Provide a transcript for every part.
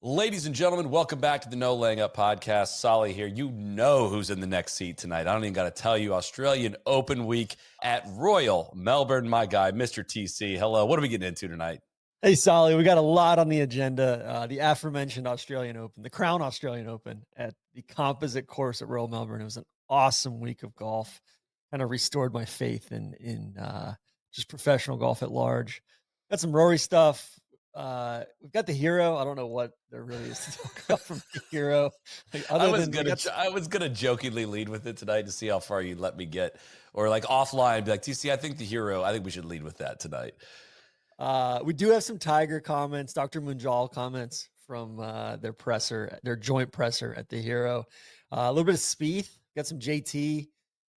Ladies and gentlemen, welcome back to the No Laying Up podcast. Soly here. You know who's in the next seat tonight. I don't even got to tell you. Australian Open week at Royal Melbourne. My guy, Mr. TC. Hello. What are we getting into tonight? Hey, Soly, we got a lot on the agenda. The aforementioned Australian Open, the Crown Australian Open at the composite course at Royal Melbourne. It was an awesome week of golf. Kind of restored my faith in just professional golf at large. Got some Rory stuff. We've got the Hero. I don't know what there really is to talk about from the Hero. I was gonna jokingly lead with it tonight to see how far you'd let me get, or like offline, be like, TC, I think the Hero. I think we should lead with that tonight. We do have some Tiger comments, Dr. Munjal comments from their joint presser at the Hero. A little bit of Spieth, got some JT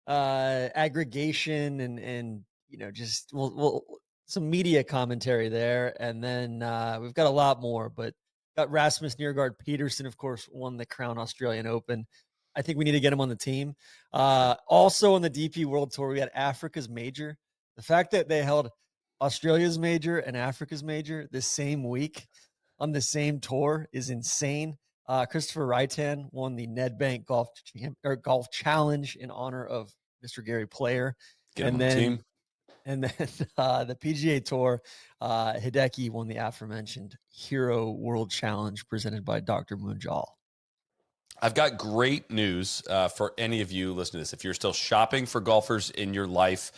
aggregation and just some media commentary there, and then we've got a lot more. But got Rasmus Neergaard-Peterson, of course, won the Crown Australian Open. I think we need to get him on the team. Also on the DP World Tour, we got Africa's Major. The fact that they held Australia's major and Africa's major the same week on the same tour is insane. Kristoffer Reitan won the Nedbank Golf Challenge in honor of Mr. Gary Player. Get him on the team. And then the PGA Tour, Hideki won the aforementioned Hero World Challenge presented by Dr. Munjal. I've got great news for any of you listening to this. If you're still shopping for golfers in your life,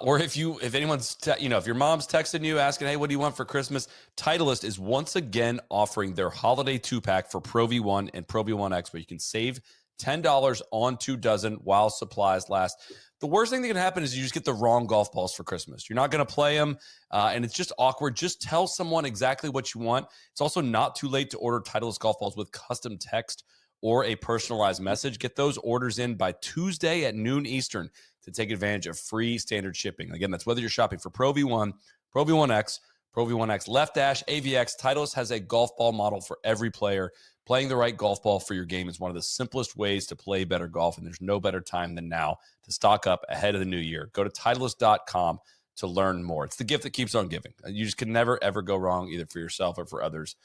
or if anyone's, if your mom's texting you asking, hey, what do you want for Christmas? Titleist is once again offering their holiday 2-pack for Pro V1 and Pro V1X, where you can save $10 on 2 dozen while supplies last. The worst thing that can happen is you just get the wrong golf balls for Christmas. You're not going to play them, and it's just awkward. Just tell someone exactly what you want. It's also not too late to order Titleist golf balls with custom text or a personalized message. Get those orders in by Tuesday at noon Eastern to take advantage of free standard shipping. Again, that's whether you're shopping for Pro V1, Pro V1X, Pro V1X Left Dash, AVX. Titleist has a golf ball model for every player. Playing the right golf ball for your game is one of the simplest ways to play better golf, and there's no better time than now to stock up ahead of the new year. Go to Titleist.com to learn more. It's the gift that keeps on giving. You just can never, ever go wrong, either for yourself or for others,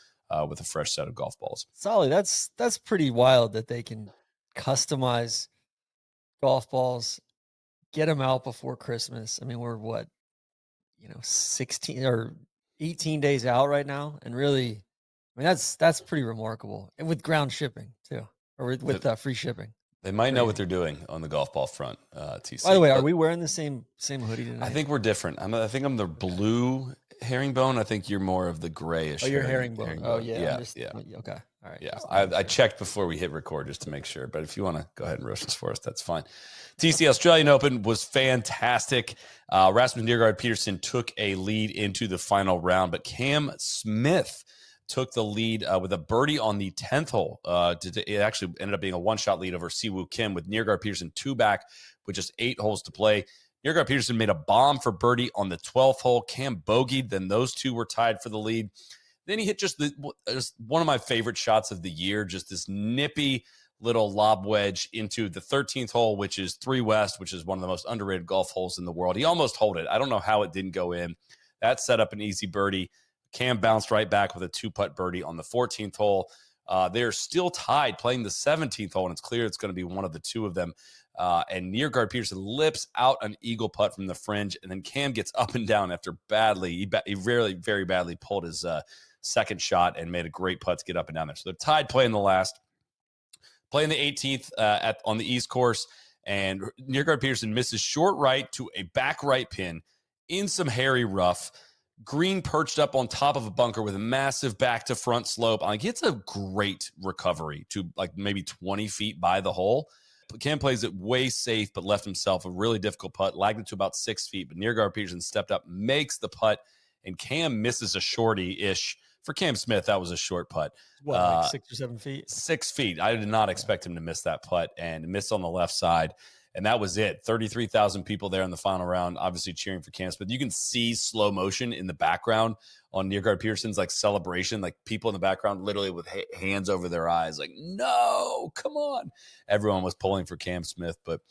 with a fresh set of golf balls. Solid. That's pretty wild that they can customize golf balls, get them out before Christmas. I mean, we're 16 or 18 days out right now, and really, I mean, that's pretty remarkable. And with ground shipping too, or with free shipping. They might know what they're doing on the golf ball front, TC. By the way, are we wearing the same hoodie tonight? I think we're different. I think I'm the blue herringbone. I think you're more of the grayish. Oh, you're herringbone. Oh, yeah. Yeah. Okay. All right. Yeah. I checked before we hit record just to make sure. But if you want to go ahead and roast this for us, that's fine. TC Australian Open was fantastic. Rasmus Neergaard-Peterson took a lead into the final round, but Cam Smith took the lead with a birdie on the 10th hole. It actually ended up being a one-shot lead over Siwoo Kim, with Neergaard-Peterson 2 back with just 8 holes to play. Neergaard-Peterson made a bomb for birdie on the 12th hole. Cam bogeyed. Then those two were tied for the lead. Then he hit just one of my favorite shots of the year, just this nippy little lob wedge into the 13th hole, which is 3 West, which is one of the most underrated golf holes in the world. He almost holed it. I don't know how it didn't go in. That set up an easy birdie. Cam bounced right back with a 2-putt birdie on the 14th hole. They're still tied playing the 17th hole, and it's clear it's going to be one of the two of them. And Neergaard-Peterson lips out an eagle putt from the fringe, and then Cam gets up and down after badly. He very badly pulled his second shot and made a great putt to get up and down there. So they're tied playing the 18th on the East course, and Neergaard-Peterson misses short right to a back right pin in some hairy rough. Green perched up on top of a bunker with a massive back to front slope. Like, it's a great recovery to like maybe 20 feet by the hole. Cam plays it way safe, but left himself a really difficult putt, lagged it to about 6 feet. But Neergaard-Peterson stepped up, makes the putt, and Cam misses a shorty-ish. For Cam Smith, that was a short putt. What, like 6 or 7 feet? 6 feet. I did not expect him to miss that putt, and miss on the left side. And that was it. 33,000 people there in the final round, obviously cheering for Cam Smith. You can see slow motion in the background on Neergaard-Peterson's like celebration, like people in the background literally with hands over their eyes, like, no, come on. Everyone was pulling for Cam Smith, but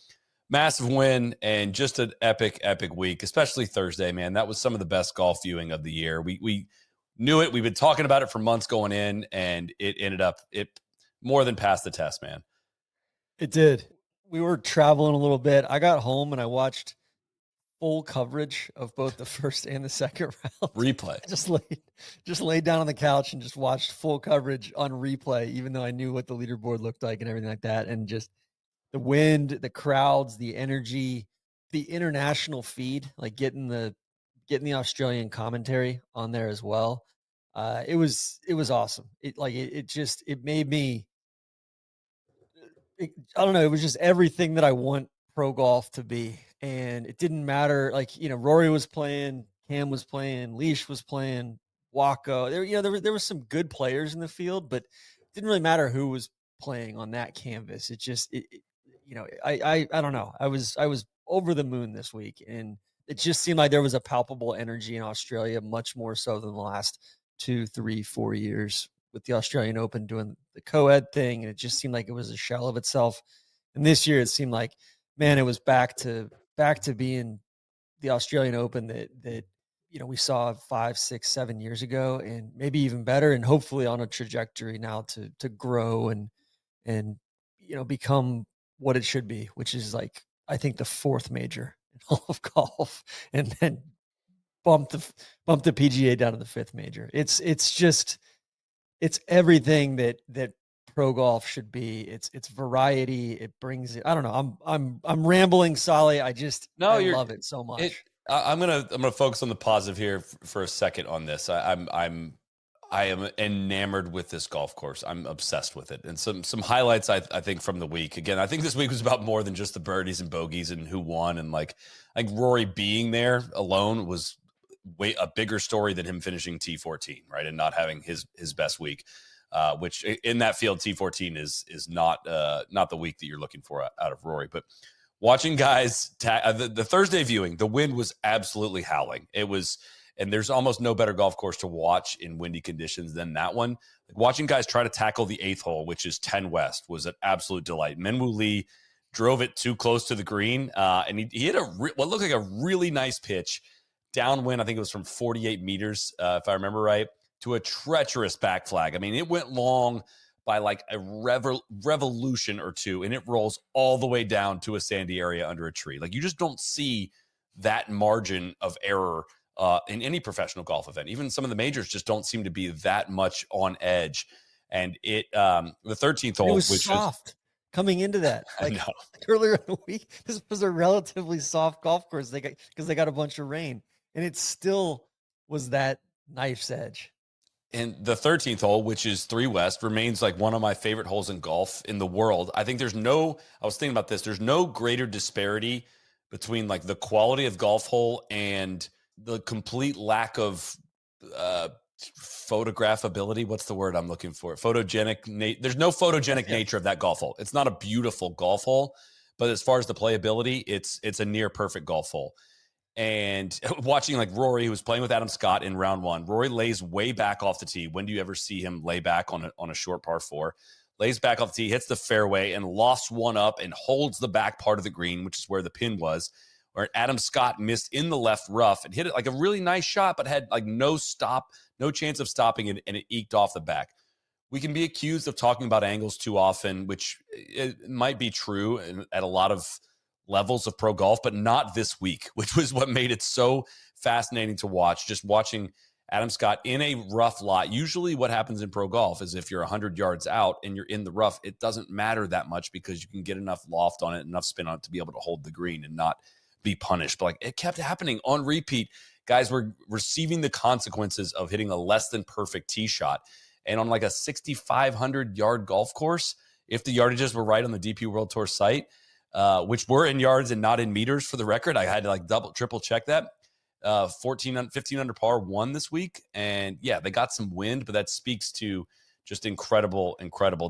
massive win and just an epic week, especially Thursday, man. That was some of the best golf viewing of the year. We Knew it. We've been talking about it for months going in, and it ended up more than passed the test, man. It did. We were traveling a little bit. I got home and I watched full coverage of both the first and the second round. Replay. I just laid down on the couch and just watched full coverage on replay, even though I knew what the leaderboard looked like and everything like that. And just the wind, the crowds, the energy, the international feed, like getting the Australian commentary on there as well. It was awesome. It made me, I don't know. It was just everything that I want pro golf to be. And it didn't matter. Like, Rory was playing, Cam was playing, Leash was playing, Wacko. There was some good players in the field, but it didn't really matter who was playing on that canvas. I don't know. I was over the moon this week, and it just seemed like there was a palpable energy in Australia, much more so than the last 2, 3, 4 years with the Australian Open doing the co-ed thing. And it just seemed like it was a shell of itself. And this year it seemed like, man, it was back to being the Australian Open that we saw 5, 6, 7 years ago, and maybe even better, and hopefully on a trajectory now to grow and become what it should be, which is like, I think, the 4th major in all of golf, and then bump the PGA down to the 5th major. It's everything that pro golf should be. It's variety. It brings it. I don't know. I'm rambling, Soly. I love it so much. I'm gonna focus on the positive here for a second on this. I am enamored with this golf course. I'm obsessed with it. And some highlights I think from the week. Again, I think this week was about more than just the birdies and bogeys and who won. And like Rory being there alone was a bigger story than him finishing T14, right, and not having his best week. Which in that field, T14 is not the week that you're looking for out of Rory. But watching guys, the Thursday viewing, the wind was absolutely howling. It was, and there's almost no better golf course to watch in windy conditions than that one. Like watching guys try to tackle the 8th hole, which is 10 West, was an absolute delight. Minwoo Lee drove it too close to the green, and he hit what looked like a really nice pitch downwind. I think it was from 48 meters, if I remember right, to a treacherous back flag. I mean, it went long by like a revolution or two, and it rolls all the way down to a sandy area under a tree. Like, you just don't see that margin of error in any professional golf event. Even some of the majors just don't seem to be that much on edge. And the 13th hole, it was soft coming into that. Like earlier in the week, this was a relatively soft golf course. Because they got a bunch of rain, and it still was that knife's edge. And the 13th hole, which is 3 West, remains like one of my favorite holes in golf in the world. I think I was thinking about this, there's no greater disparity between like the quality of golf hole and the complete lack of photographability. What's the word I'm looking for? Photogenic. There's no photogenic nature of that golf hole. It's not a beautiful golf hole, but as far as the playability, it's a near perfect golf hole. And watching like Rory, who was playing with Adam Scott in round 1, Rory lays way back off the tee. When do you ever see him lay back on a short par 4? Lays back off the tee, hits the fairway, and lofts one up and holds the back part of the green, which is where the pin was, where Adam Scott missed in the left rough and hit it like a really nice shot, but had like no chance of stopping it, and it eked off the back. We can be accused of talking about angles too often, which it might be true at a lot of levels of pro golf, but not this week, which was what made it so fascinating to watch. Just watching Adam Scott in a rough lot. Usually what happens in pro golf is if you're 100 yards out and you're in the rough, it doesn't matter that much because you can get enough loft on it, enough spin on it to be able to hold the green and not be punished. But like, it kept happening on repeat. Guys were receiving the consequences of hitting a less than perfect tee shot. And on like a 6,500 yard golf course, if the yardages were right on the DP World Tour site, which were in yards and not in meters for the record, I had to like triple check that. 15 under par won this week. And yeah, they got some wind, but that speaks to just incredible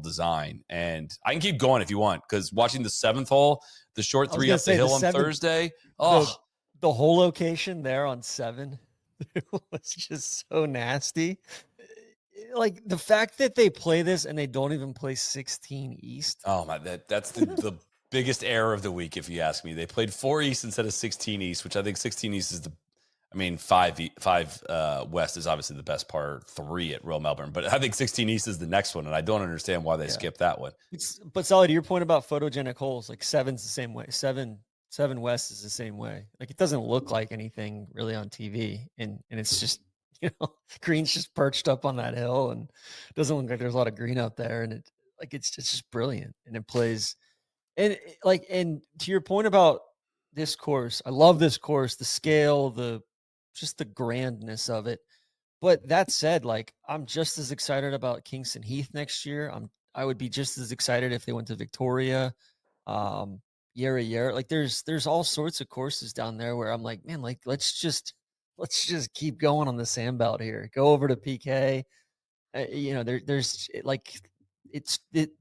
design. And I can keep going if you want, because watching the 7th hole, the short 3 up the hill on Thursday. The whole location there on 7 was just so nasty. Like the fact that they play this and they don't even play 16 East. Oh my, that's the biggest error of the week, if you ask me. They played 4 East instead of 16 East, which I think 16 East is I mean, five West is obviously the best par 3 at Royal Melbourne, but I think 16 East is the next one, and I don't understand why they Yeah. skipped that one. But Solid, to your point about photogenic holes, like seven's the same way. Seven West is the same way. Like it doesn't look like anything really on TV, and it's just green's just perched up on that hill, and it doesn't look like there's a lot of green out there, and it's just brilliant, and it plays and to your point about this course, I love this course, the scale, just the grandness of it. But that said, like I'm just as excited about Kingston Heath next year. I would be just as excited if they went to Victoria, Yarra Yarra. Like there's all sorts of courses down there where I'm like, man, like let's just keep going on the Sandbelt here. Go over to PK.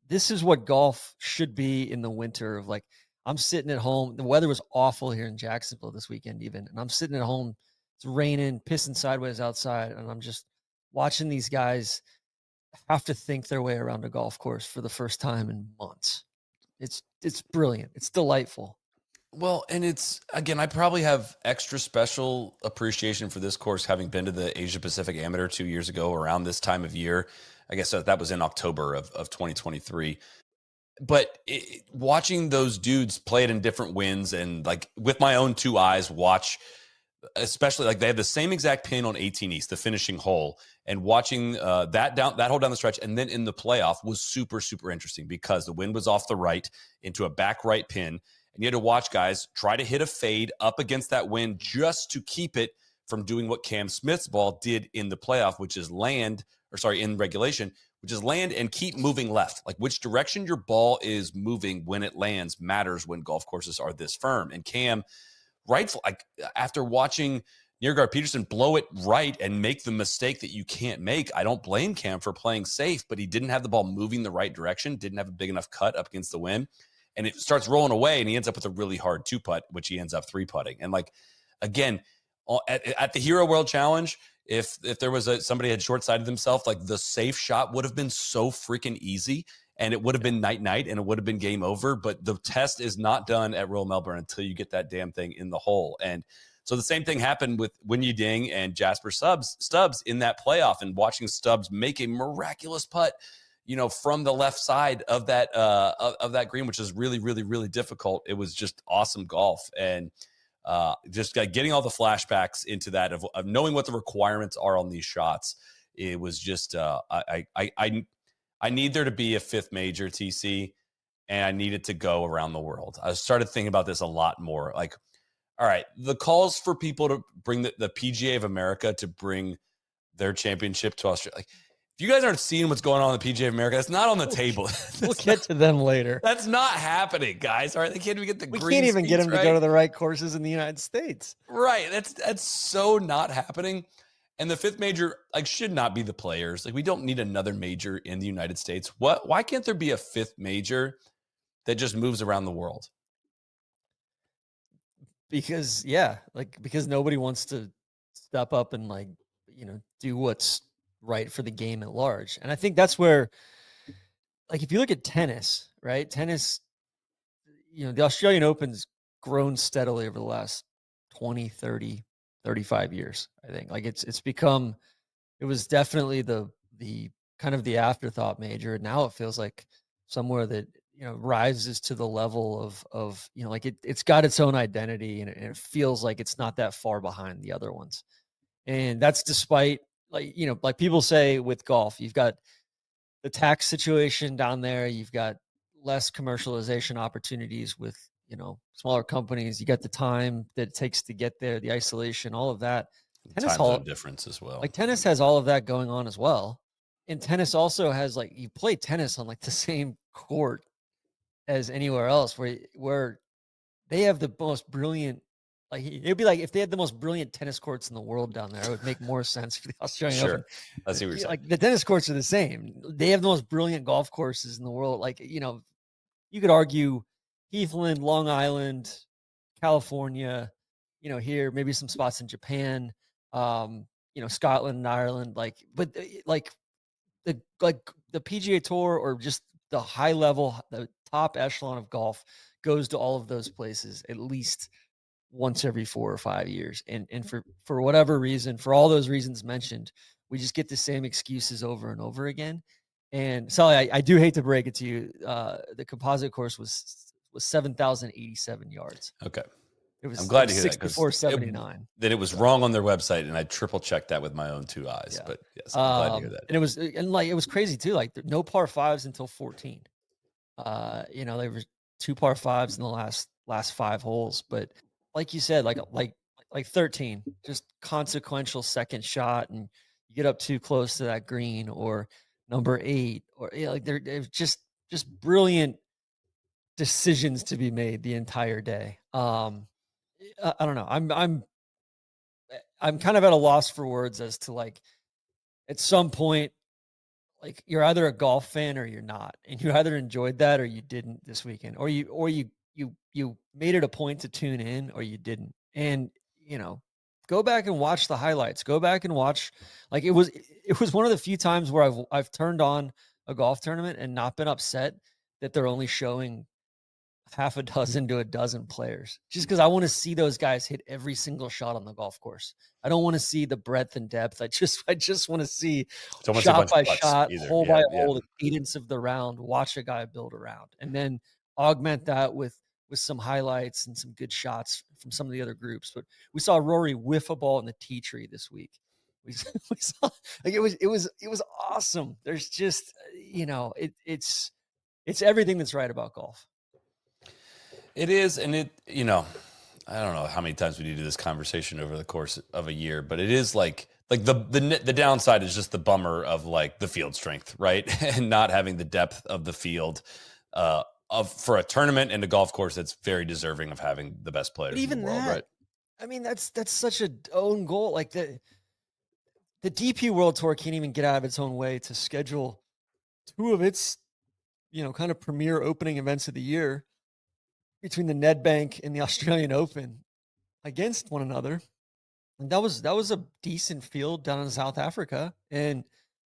This is what golf should be in the winter of like I'm sitting at home. The weather was awful here in Jacksonville this weekend, even, and I'm sitting at home. It's raining, pissing sideways outside, and I'm just watching these guys have to think their way around a golf course for the first time in months. It's brilliant. It's delightful. Well, and it's again, I probably have extra special appreciation for this course having been to the Asia Pacific Amateur 2 years ago around this time of year. I guess that was in October of 2023. But watching those dudes play it in different winds and like with my own two eyes, watch, especially like they have the same exact pin on 18 East, the finishing hole, and watching that hole down the stretch, and then in the playoff was super super interesting because the wind was off the right into a back right pin, and you had to watch guys try to hit a fade up against that wind just to keep it from doing what Cam Smith's ball did in the playoff, which is in regulation, which is land and keep moving left. Like which direction your ball is moving when it lands matters when golf courses are this firm. And Cam, rightful, like after watching Neergaard-Peterson blow it right and make the mistake that you can't make, I don't blame Cam for playing safe, but he didn't have the ball moving the right direction, didn't have a big enough cut up against the wind, and it starts rolling away, and he ends up with a really hard 2-putt, which he ends up 3-putting. And like, again, at the Hero World Challenge, if there was somebody had short-sighted themselves, like the safe shot would have been so freaking easy, and it would have been night, and it would have been game over. But the test is not done at Royal Melbourne until you get that damn thing in the hole. And so the same thing happened with Winyi Ding and Jasper Stubbs in that playoff, and watching Stubbs make a miraculous putt, from the left side of that of that green, which is really, really, really difficult. It was just awesome golf. And just getting all the flashbacks into that of knowing what the requirements are on these shots. It was just I need there to be a fifth major, TC, and I need it to go around the world. I started thinking about this a lot more. Like, all right, the calls for people to bring the PGA of America to bring their championship to Australia. Like, if you guys aren't seeing what's going on in the PGA of America, that's not on the table. We'll get to them later. That's not happening, guys. All right, they can't even get the green. We can't even get them right? to go to the right courses in the United States. Right. That's so not happening. And the fifth major should not be the players. Like we don't need another major in the United States. Why can't there be a fifth major that just moves around the world? Because because nobody wants to step up and do what's right for the game at large. And I think that's where if you look at tennis, right? Tennis, the Australian Open's grown steadily over the last 20, 30, 35 years, I think. It was definitely the kind of the afterthought major. Now it feels like somewhere that, rises to the level of it's got its own identity, and it feels like it's not that far behind the other ones. And that's despite like people say with golf, you've got the tax situation down there, you've got less commercialization opportunities with, smaller companies. You got the time that it takes to get there, the isolation, all of that. Time zone difference as well. Like tennis has all of that going on as well. And tennis also has you play tennis on the same court as anywhere else where they have the most brilliant, it'd be like if they had the most brilliant tennis courts in the world down there, it would make more sense for the Australian Open. I see what you're saying. Like the tennis courts are the same. They have the most brilliant golf courses in the world. You could argue Heathland, Long Island, California, here, maybe some spots in Japan, Scotland and Ireland, but the PGA Tour or just the high level, the top echelon of golf goes to all of those places at least once every 4 or 5 years. And for whatever reason, for all those reasons mentioned, we just get the same excuses over and over again. And Soly, I do hate to break it to you. The composite course was 7,087 yards. Okay. I'm glad to hear that, 64.79. That it was wrong on their website, and I triple checked that with my own 2 eyes. Yeah. But yes, I'm glad to hear that. And it was crazy too. Like no par fives until 14. There was 2 par fives in the last 5 holes, but like you said, like 13, just consequential second shot, and you get up too close to that green, or number 8, or like they're just brilliant decisions to be made the entire day. I don't know. I'm kind of at a loss for words as to, like, at some point, like, you're either a golf fan or you're not, and you either enjoyed that or you didn't this weekend, or you made it a point to tune in or you didn't. And go back and watch the highlights. Go back and watch. Like, it was one of the few times where I've turned on a golf tournament and not been upset that they're only showing half a dozen to a dozen players, just because I want to see those guys hit every single shot on the golf course. I don't want to see the breadth and depth. I just want to see shot by shot, hole by hole, the cadence of the round, watch a guy build a round, and then augment that with some highlights and some good shots from some of the other groups. But we saw Rory whiff a ball in the tee tree this week. We saw, like, it was awesome. There's just, it's everything that's right about golf. It is, and I don't know how many times we need to do this conversation over the course of a year, but it is like the downside is just the bummer of, like, the field strength, right? And not having the depth of the field for a tournament and a golf course that's very deserving of having the best players in the world, right? I mean, that's such a own goal. Like, the DP World Tour can't even get out of its own way to schedule 2 of its, kind of premier opening events of the year between the Nedbank and the Australian Open against one another. And that was a decent field down in South Africa. And,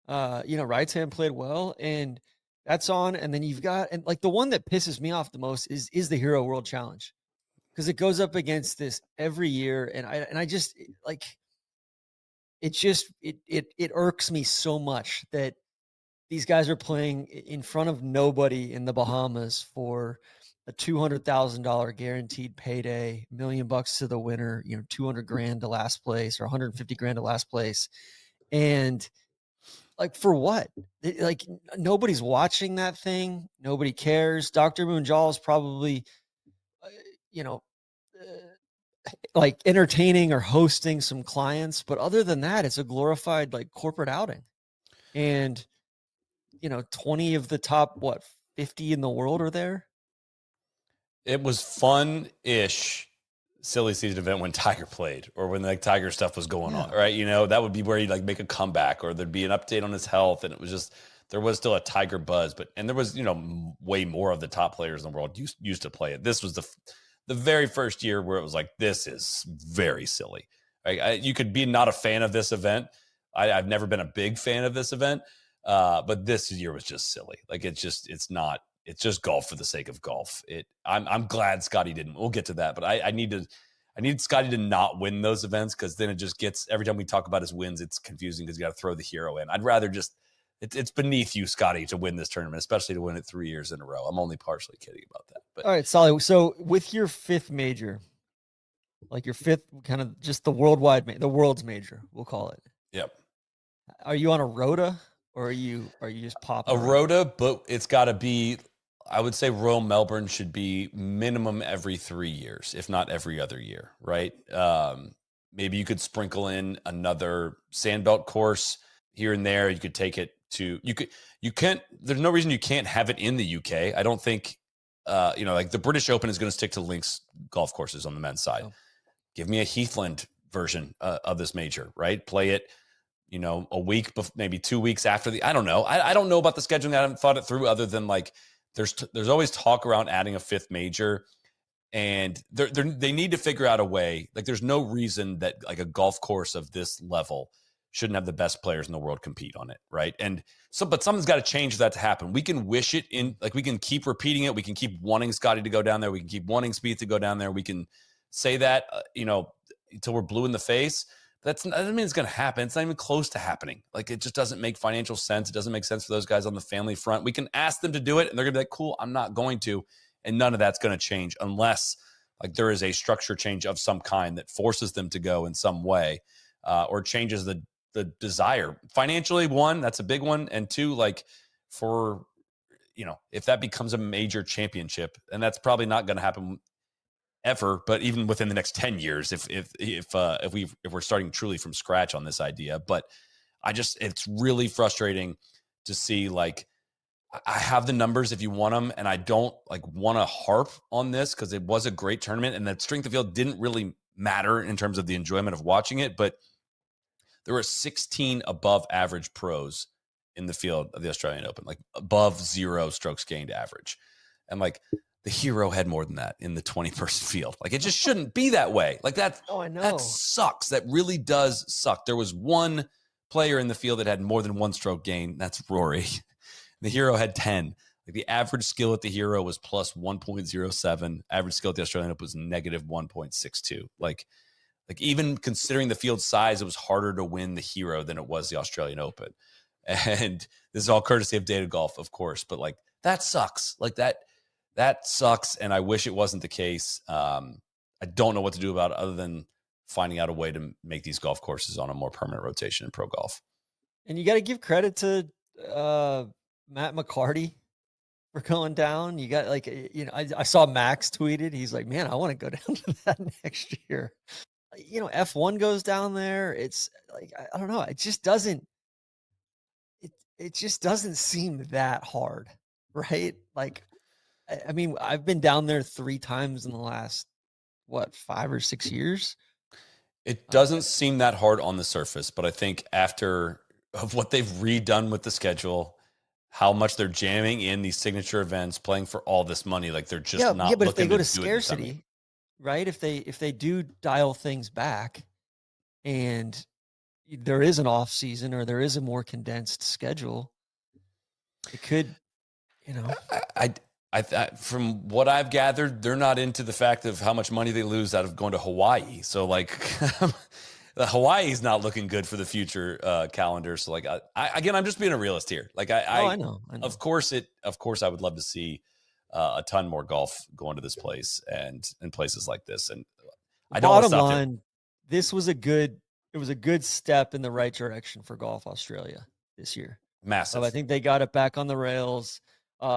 Reitan played well, and that's on. And then you've got, and like, the one that pisses me off the most is the Hero World Challenge, because it goes up against this every year. And I just, like, it irks me so much that these guys are playing in front of nobody in the Bahamas for a $200,000 guaranteed payday, $1 million to the winner, $200,000 to last place, or $150,000 to last place. And, like, for what? Like, nobody's watching that thing. Nobody cares. Dr. Munjal is probably, like, entertaining or hosting some clients. But other than that, it's a glorified, like, corporate outing. And, 20 of the top, 50 in the world are there. It was fun-ish silly season event when Tiger played, or when, like, Tiger stuff was going on, right? That would be where he'd, like, make a comeback, or there'd be an update on his health, and it was just, there was still a Tiger buzz, and there was, way more of the top players in the world used to play it. This was the very first year where it was like, this is very silly. You could be not a fan of this event. I've never been a big fan of this event, but this year was just silly. Like, it's just golf for the sake of golf. I'm glad Scotty didn't. We'll get to that, but I need Scotty to not win those events, because then it just gets, every time we talk about his wins, it's confusing because you got to throw the hero in. I'd rather just, it's beneath you, Scotty, to win this tournament, especially to win it 3 years in a row. I'm only partially kidding about that. But all right, Soly. So with your 5th major, like your 5th kind of just the world's major, we'll call it. Yep. Are you on a rota, or are you just popping a rota? But it's got to be, I would say Rome, Melbourne should be minimum every 3 years, if not every other year, right? Maybe you could sprinkle in another Sandbelt course here and there. You could take it to, there's no reason you can't have it in the UK. I don't think, like, the British Open is going to stick to links golf courses on the men's side. Oh. Give me a Heathland version of this major, right? Play it, a week, maybe 2 weeks after I don't know. I don't know about the scheduling. I haven't thought it through, other than, like, there's always talk around adding a 5th major, and they need to figure out a way. Like, there's no reason that, like, a golf course of this level shouldn't have the best players in the world compete on it, right? And so, but something's got to change for that to happen. We can wish it in, like, we can keep repeating it. We can keep wanting Scotty to go down there. We can keep wanting Spieth to go down there. We can say that, until we're blue in the face. That doesn't mean it's going to happen. It's not even close to happening. Like, it just doesn't make financial sense. It doesn't make sense for those guys on the family front. We can ask them to do it, and they're going to be like, cool, I'm not going to. And none of that's going to change unless like there is a structure change of some kind that forces them to go in some way, or changes the desire financially. One, that's a big one. And two, like for, if that becomes a major championship, and that's probably not going to happen ever, but even within the next 10 years, if we're starting truly from scratch on this idea. But it's really frustrating to see, like, I have the numbers if you want them, and I don't like want to harp on this because it was a great tournament and the strength of field didn't really matter in terms of the enjoyment of watching it. But there were 16 above average pros in the field of the Australian Open, like above 0 strokes gained average. And like the Hero had more than that in the 20-person field. Like, it just shouldn't be that way. Like that, I know. That sucks. That really does suck. There was one player in the field that had more than 1 stroke gain. That's Rory. The Hero had 10. Like, the average skill at the Hero was plus 1.07. Average skill at the Australian Open was negative 1.62. Like even considering the field size, it was harder to win the Hero than it was the Australian Open. And this is all courtesy of Data Golf, of course. But like, that sucks. Like that sucks. And I wish it wasn't the case. I don't know what to do about it other than finding out a way to make these golf courses on a more permanent rotation in pro golf. And you got to give credit to Matt McCarty for going down. You got I saw Max tweeted. He's like, man, I want to go down to that next year. F1 goes down there. It's like, I don't know. It just doesn't seem that hard, right? Like, I mean, I've been down there 3 times in the last, 5 or 6 years. It doesn't seem that hard on the surface, but I think after of what they've redone with the schedule, how much they're jamming in these signature events, playing for all this money, like they're just not. Yeah, but if they go to scarcity, scarcity, right? If they do dial things back, and there is an off season or there is a more condensed schedule, it could, I from what I've gathered, they're not into the fact of how much money they lose out of going to Hawaii. So like, the Hawaii's not looking good for the future calendar. So like, again, I'm just being a realist here. Like I know. Of course, I would love to see a ton more golf going to this place and in places like this. And I don't want to stop line, this was a good step in the right direction for Golf Australia this year. Massive. So I think they got it back on the rails.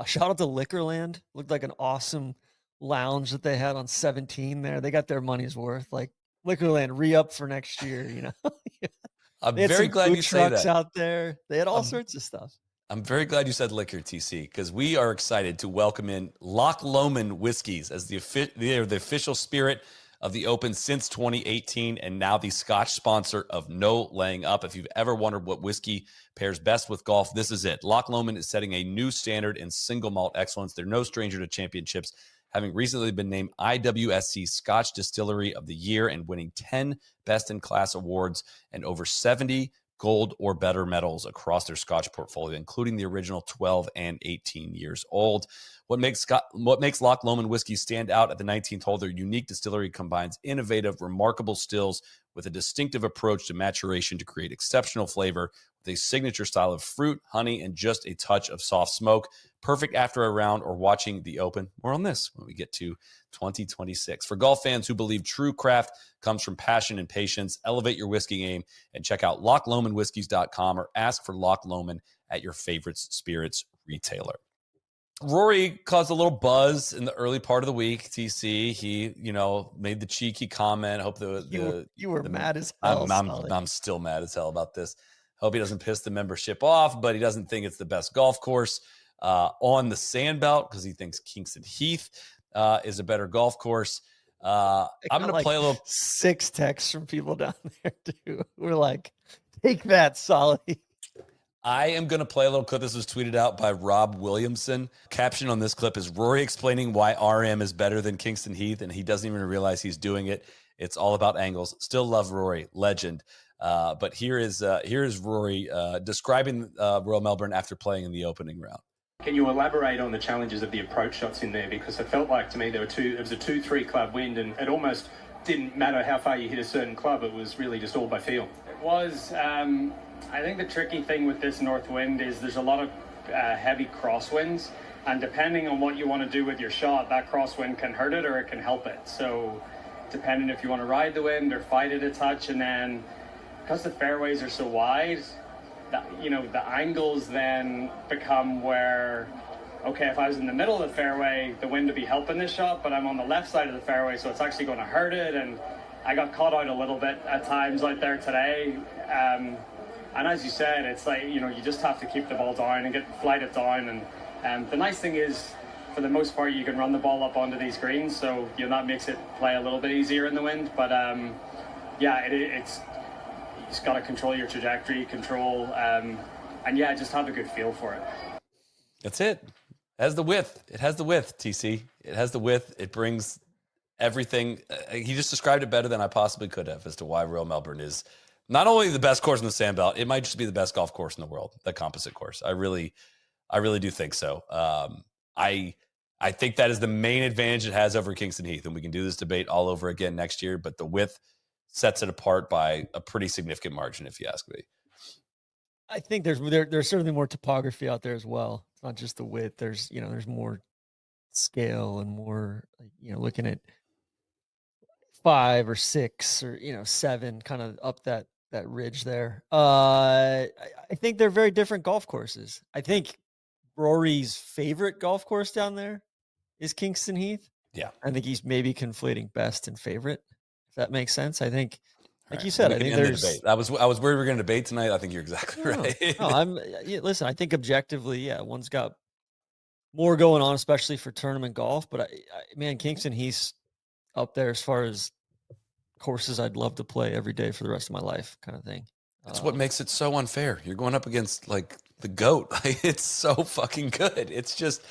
Shout out to Liquorland. Looked like an awesome lounge that they had on 17 there. They got their money's worth. Like, Liquorland re-up for next year, I'm very glad you say that. Out there. They had all sorts of stuff. I'm very glad you said liquor, TC, because we are excited to welcome in Loch Lomond Whiskies as the official spirit of the Open since 2018, and now the Scotch sponsor of No Laying Up. If you've ever wondered what whiskey pairs best with golf, this is it. Loch Lomond is setting a new standard in single malt excellence. They're no stranger to championships, having recently been named IWSC Scotch Distillery of the Year and winning 10 best-in-class awards and over 70 gold or better medals across their Scotch portfolio, including the original 12 and 18 years old. What makes Loch Lomond whiskey stand out at the 19th hole? Their unique distillery combines innovative, remarkable stills with a distinctive approach to maturation to create exceptional flavor with a signature style of fruit, honey, and just a touch of soft smoke. Perfect after a round or watching the Open. More on this when we get to 2026. For golf fans who believe true craft comes from passion and patience, elevate your whiskey game and check out LochLomondWhiskies.com or ask for Loch Lomond at your favorite spirits retailer. Rory caused a little buzz in the early part of the week. TC, he, made the cheeky comment. Hope you were mad as hell. I'm still mad as hell about this. Hope he doesn't piss the membership off, but he doesn't think it's the best golf course on the Sandbelt because he thinks Kingston Heath is a better golf course. I'm going to play a little 6 texts from people down there too. We're like, take that, Soly. I am going to play a little clip. This was tweeted out by Rob Williamson. Caption on this clip is Rory explaining why RM is better than Kingston Heath, and he doesn't even realize he's doing it. It's all about angles. Still love Rory, legend. But here is Rory describing Royal Melbourne after playing in the opening round. Can you elaborate on the challenges of the approach shots in there? Because it felt like to me it was a 2-3 club wind, and it almost didn't matter how far you hit a certain club, it was really just all by feel. It was. I think the tricky thing with this north wind is there's a lot of heavy crosswinds, and depending on what you want to do with your shot, that crosswind can hurt it or it can help it. So depending if you want to ride the wind or fight it a touch, and then because the fairways are so wide, the angles then become where, okay, if I was in the middle of the fairway, the wind would be helping this shot, but I'm on the left side of the fairway, so it's actually going to hurt it. And I got caught out a little bit at times out there today. And as you said, it's like, you just have to keep the ball down and flight it down. And the nice thing is, for the most part, you can run the ball up onto these greens, so that makes it play a little bit easier in the wind. But it's you just got to control your trajectory, just have a good feel for it. That's it. It has the width. It has the width, TC. It has the width. It brings everything. He just described it better than I possibly could have as to why Royal Melbourne is not only the best course in the Sandbelt, it might just be the best golf course in the world, the composite course. I really do think so. I think that is the main advantage it has over Kingston Heath, and we can do this debate all over again next year, but the width sets it apart by a pretty significant margin, if you ask me. I think there's certainly more topography out there as well. It's not just the width. There's more scale and more, looking at 5 or 6 or 7 kind of up that ridge there. I think they're very different golf courses. I think Rory's favorite golf course down there is Kingston Heath. Yeah. I think he's maybe conflating best and favorite, if that makes sense. I think, like you Right. said, I think there's the debate. I was worried we were going to debate tonight. I think you're exactly right. No, listen, I think objectively, one's got more going on, especially for tournament golf. But man, Kingston Heath's up there as far as courses I'd love to play every day for the rest of my life, kind of thing. That's what makes it so unfair. You're going up against like the GOAT. It's so fucking good. It's just,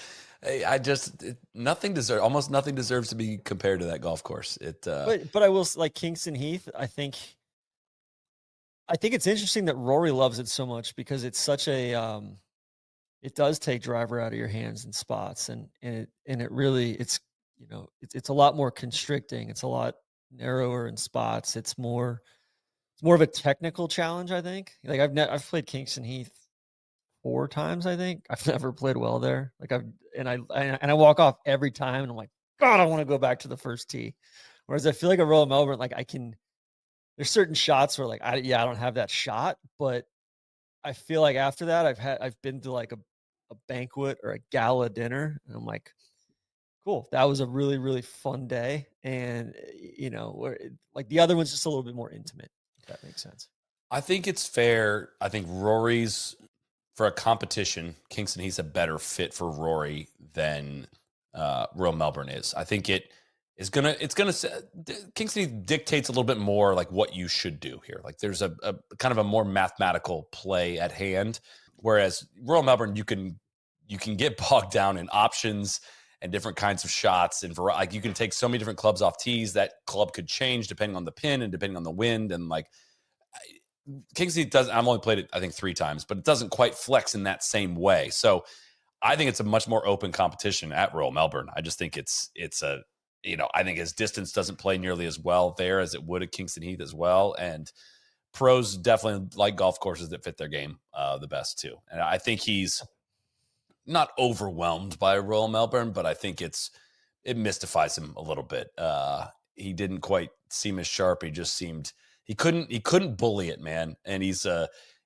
almost nothing deserves to be compared to that golf course. But I will, like Kingston Heath, I think it's interesting that Rory loves it so much because it's such a, it does take driver out of your hands in spots, and it really, it's a lot more constricting. It's a lot narrower in spots. It's more of a technical challenge, I think. Like I've played Kingston Heath 4 times, I think. I've never played well there. Like I walk off every time and I'm like, God, I want to go back to the first tee. Whereas I feel like a Royal Melbourne, like there's certain shots where like I don't have that shot, but I feel like after that I've been to like a banquet or a gala dinner and I'm like, cool, that was a really, really fun day. And like the other one's just a little bit more intimate, if that makes sense. I think it's fair. I think Rory's, for a competition, Kingston Heath's a better fit for Rory than Royal Melbourne is. I think Kingston Heath dictates a little bit more like what you should do here. Like there's a kind of a more mathematical play at hand, whereas Royal Melbourne, you can get bogged down in options and different kinds of shots, and like you can take so many different clubs off tees. That club could change depending on the pin and depending on the wind, and like Kingston Heath doesn't. I've only played it I think 3 times, but it doesn't quite flex in that same way. So I think it's a much more open competition at Royal Melbourne. I just think it's a I think his distance doesn't play nearly as well there as it would at Kingston Heath as well, and pros definitely like golf courses that fit their game the best too. And I think he's not overwhelmed by Royal Melbourne, but I think it mystifies him a little bit. He didn't quite seem as sharp. He just seemed he couldn't bully it, man. And he's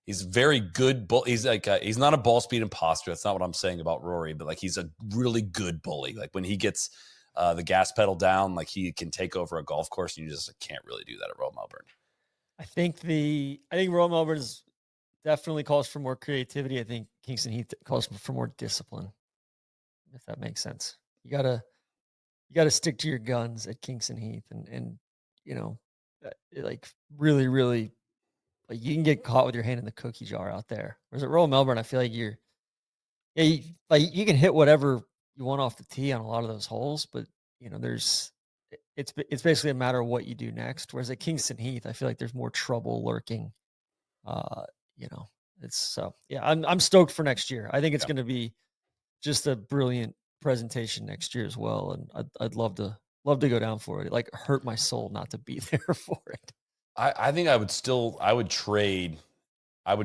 very good. He's like he's not a ball speed imposter. That's not what I'm saying about Rory, but like he's a really good bully. Like when he gets the gas pedal down, like he can take over a golf course, and you just can't really do that at Royal Melbourne. I think Royal Melbourne definitely calls for more creativity. I think Kingston Heath calls for more discipline, if that makes sense. You gotta stick to your guns at Kingston Heath, and like really, really, like you can get caught with your hand in the cookie jar out there. Whereas at Royal Melbourne, I feel like you can hit whatever you want off the tee on a lot of those holes, but it's basically a matter of what you do next. Whereas at Kingston Heath, I feel like there's more trouble lurking. I'm stoked for next year. I think it's going to be just a brilliant presentation next year as well, and I'd love to love to go down for it. It like hurt my soul not to be there for it. I think I would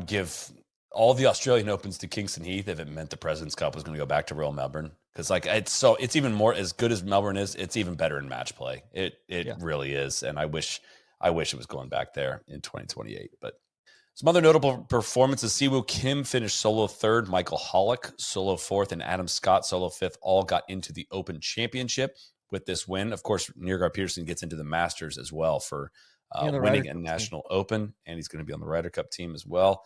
give all the Australian Opens to Kingston Heath if it meant the President's Cup was going to go back to Royal Melbourne. Because like it's even more, as good as Melbourne is, it's even better in match play. It really is. And I wish it was going back there in 2028. But some other notable performances: Siwoo Kim finished solo third, Michael Hollick solo fourth, and Adam Scott solo fifth. All got into the Open Championship with this win. Of course, Neergaard-Peterson gets into the Masters as well for winning a national Open, and he's going to be on the Ryder Cup team as well.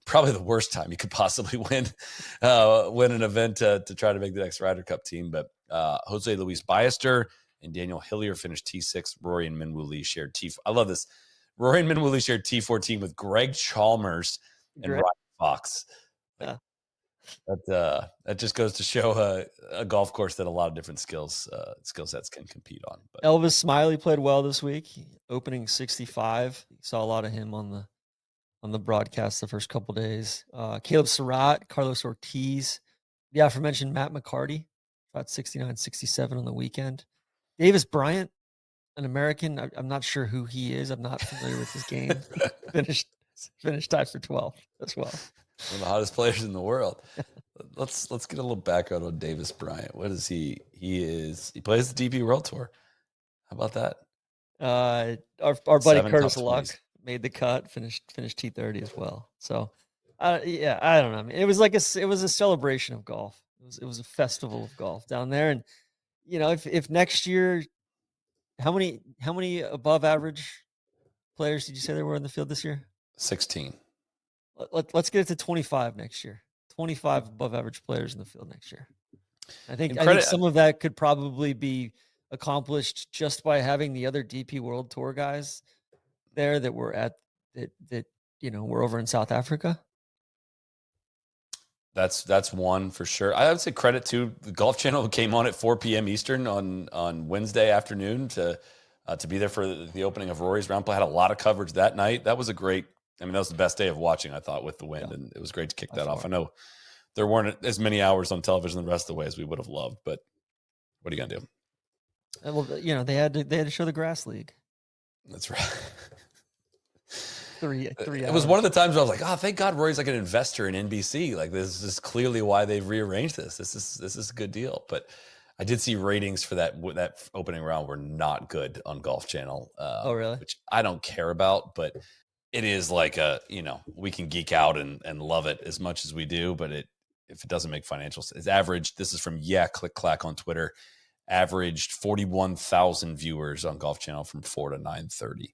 Probably the worst time you could possibly win an event to try to make the next Ryder Cup team. But Jose Luis Ballester and Daniel Hillier finished T6. Rory and Minwoo Lee shared T4. I love this. Rory and Minwoo Lee shared T14 with Greg Chalmers and Ryan Fox. Yeah. That just goes to show a golf course that a lot of different skill sets can compete on. But Elvis Smiley played well this week, opening 65. Saw a lot of him on the broadcast the first couple days. Caleb Surratt, Carlos Ortiz, the aforementioned Matt McCarty, shot 69, 67 on the weekend. Davis Bryant, an American. I'm not sure who he is. I'm not familiar with his game. Finished tied for 12 as well. One of the hottest players in the world. Let's get a little background on Davis Bryant. What is he? He plays the DP World Tour. How about that? Our buddy Curtis Luck made the cut, finished T30 as well. So, yeah, I don't know. I mean, it was a celebration of golf. It was a festival of golf down there. And if next year, how many above average players did you say there were in the field this year? 16. Let's get it to 25 next year. 25 above average players in the field next year. I think some of that could probably be accomplished just by having the other DP World Tour guys there that were we're over in South Africa. That's one for sure. I would say credit to the Golf Channel, who came on at 4 p.m. Eastern on Wednesday afternoon to be there for the opening of Rory's round play. Had a lot of coverage that night. That was that was the best day of watching, I thought, with the wind, and it was great to kick that off. I know there weren't as many hours on television the rest of the way as we would have loved, but what are you gonna do? Well, they had to show the grass league. That's right. 3 hours. It was one of the times where I was like, oh, thank God Rory's like an investor in NBC. Like, this is clearly why they've rearranged this. This is a good deal. But I did see ratings for that opening round were not good on Golf Channel. Oh, really? Which I don't care about, but it is like we can geek out and love it as much as we do, but if it doesn't make financial sense, it's average. This is from Click Clack on Twitter. Averaged 41,000 viewers on Golf Channel from 4 to 9:30.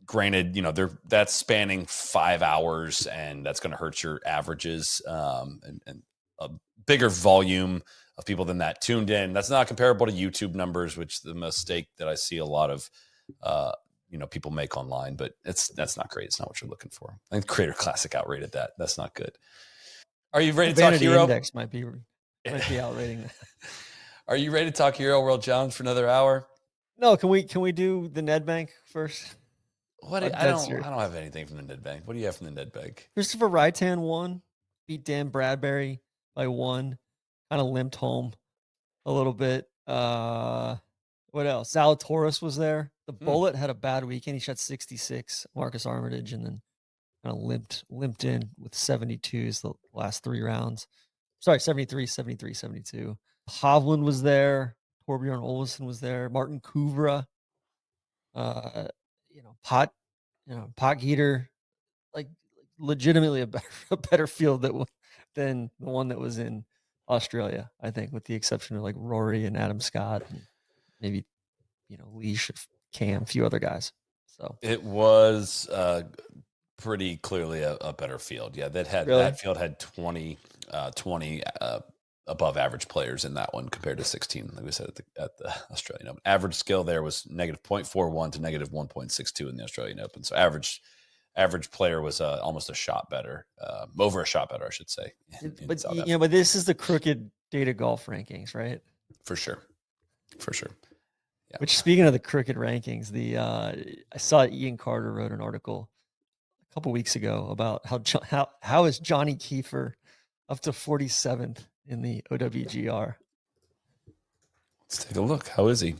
Granted, that's spanning 5 hours, and that's going to hurt your averages, and a bigger volume of people than that tuned in. That's not comparable to YouTube numbers, which the mistake that I see a lot of people make online, but that's not great. It's not what you're looking for. I think Creator Classic outrated that. That's not good. Are you ready to talk Hero? Index might be outrating that. Are you ready to talk Hero World Challenge for another hour? No, can we do the Nedbank first? I don't have anything from the Nedbank. What do you have from the Nedbank? Kristoffer Reitan won, beat Dan Bradbury by 1, kind of limped home a little bit. What else? Zalatoris was there. The Bullet had a bad weekend. He shot 66. Marcus Armitage, and then kind of limped in with 72s the last 3 rounds. Sorry, 73, 73, 72. Hovland was there. Torbjorn Olesen was there. Martin Kuvra. Pot Heater. Like legitimately a better field than the one that was in Australia, I think, with the exception of like Rory and Adam Scott, and maybe Leash, Cam, a few other guys. So it was pretty clearly a better field. Yeah, that field had 20 above average players in that one compared to 16, like we said at the Australian Open. Average skill there was negative 0.41 to negative 1.62 in the Australian Open. So average player was almost a shot better, over a shot better, I should say. But but this is the crooked data golf rankings, right? For sure. Yeah. Which, speaking of the crooked rankings, I saw Ian Carter wrote an article a couple weeks ago about how is Johnny Kiefer up to 47th in the OWGR. Let's take a look. How is he?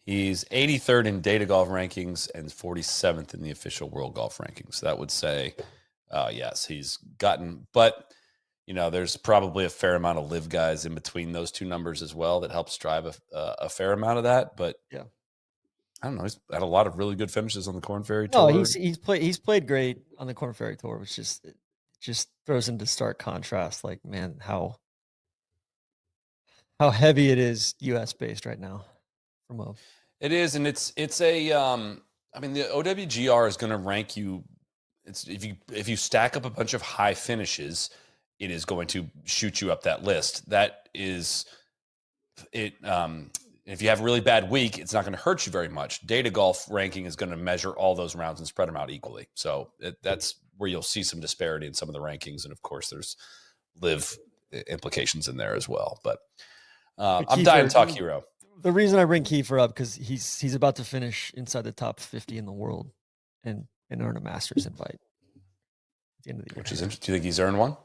He's 83rd in data golf rankings and 47th in the official world golf rankings. That would say, yes, he's gotten, but there's probably a fair amount of live guys in between those two numbers as well that helps drive a fair amount of that. But yeah, I don't know. He's had a lot of really good finishes on the Korn Ferry no, Tour. he's played great on the Korn Ferry Tour, which just throws into stark contrast. Like, man, how heavy it is U.S. based right now. It is, and it's a. I mean, the OWGR is going to rank you. It's if you stack up a bunch of high finishes, it is going to shoot you up that list. That is it. If you have a really bad week, it's not going to hurt you very much. Data golf ranking is going to measure all those rounds and spread them out equally. So that's where you'll see some disparity in some of the rankings, and of course, there's live implications in there as well. But I'm dying to talk hero. The reason I bring Kiefer up because he's about to finish inside the top 50 in the world and earn a Masters invite at the end of the year. Which is interesting. Do you think he's earned one?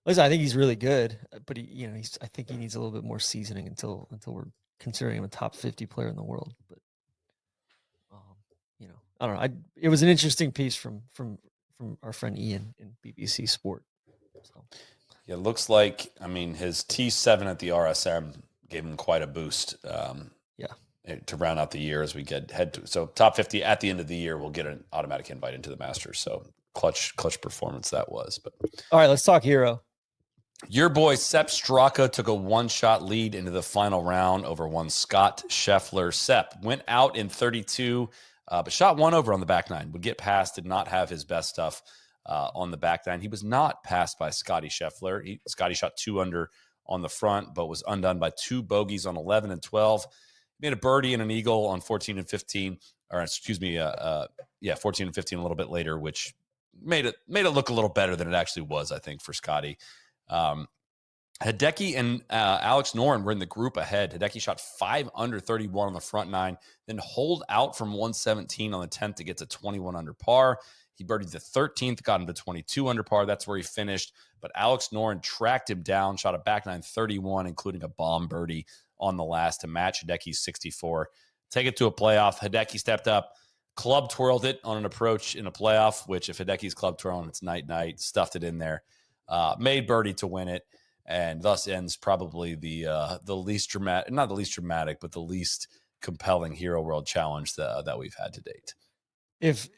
Listen, I think he's really good, but I think he needs a little bit more seasoning until we're considering him a top 50 player in the world. But I don't know. It was an interesting piece from our friend Ian in BBC Sport. So. Yeah, it looks like his T7 at the RSM gave him quite a boost. To round out the year as we so top 50 at the end of the year, we'll get an automatic invite into the Masters. So clutch performance that was. But all right, let's talk hero. Your boy Sepp Straka took a one-shot lead into the final round over one Scott Scheffler. Sepp went out in 32, but shot one over on the back nine. Would get past, did not have his best stuff on the back nine. He was not passed by Scotty Scheffler. Scotty shot 2 under on the front, but was undone by 2 bogeys on 11 and 12. Made a birdie and an eagle on 14 and 15, 14 and 15 a little bit later, which made it look a little better than it actually was, I think, for Scotty. Hideki and Alex Noren were in the group ahead. Hideki shot 5 under 31 on the front nine, then holed out from 117 on the 10th to get to 21 under par. He birdied the 13th, got him to 22 under par. That's where he finished. But Alex Noren tracked him down, shot a back nine 31, including a bomb birdie on the last to match Hideki's 64. Take it to a playoff. Hideki stepped up, club twirled it on an approach in a playoff, which if Hideki's club twirling, it's night, stuffed it in there. Made birdie to win it, and thus ends probably the least dramatic, not the least dramatic, but the least compelling Hero World Challenge that we've had to date. If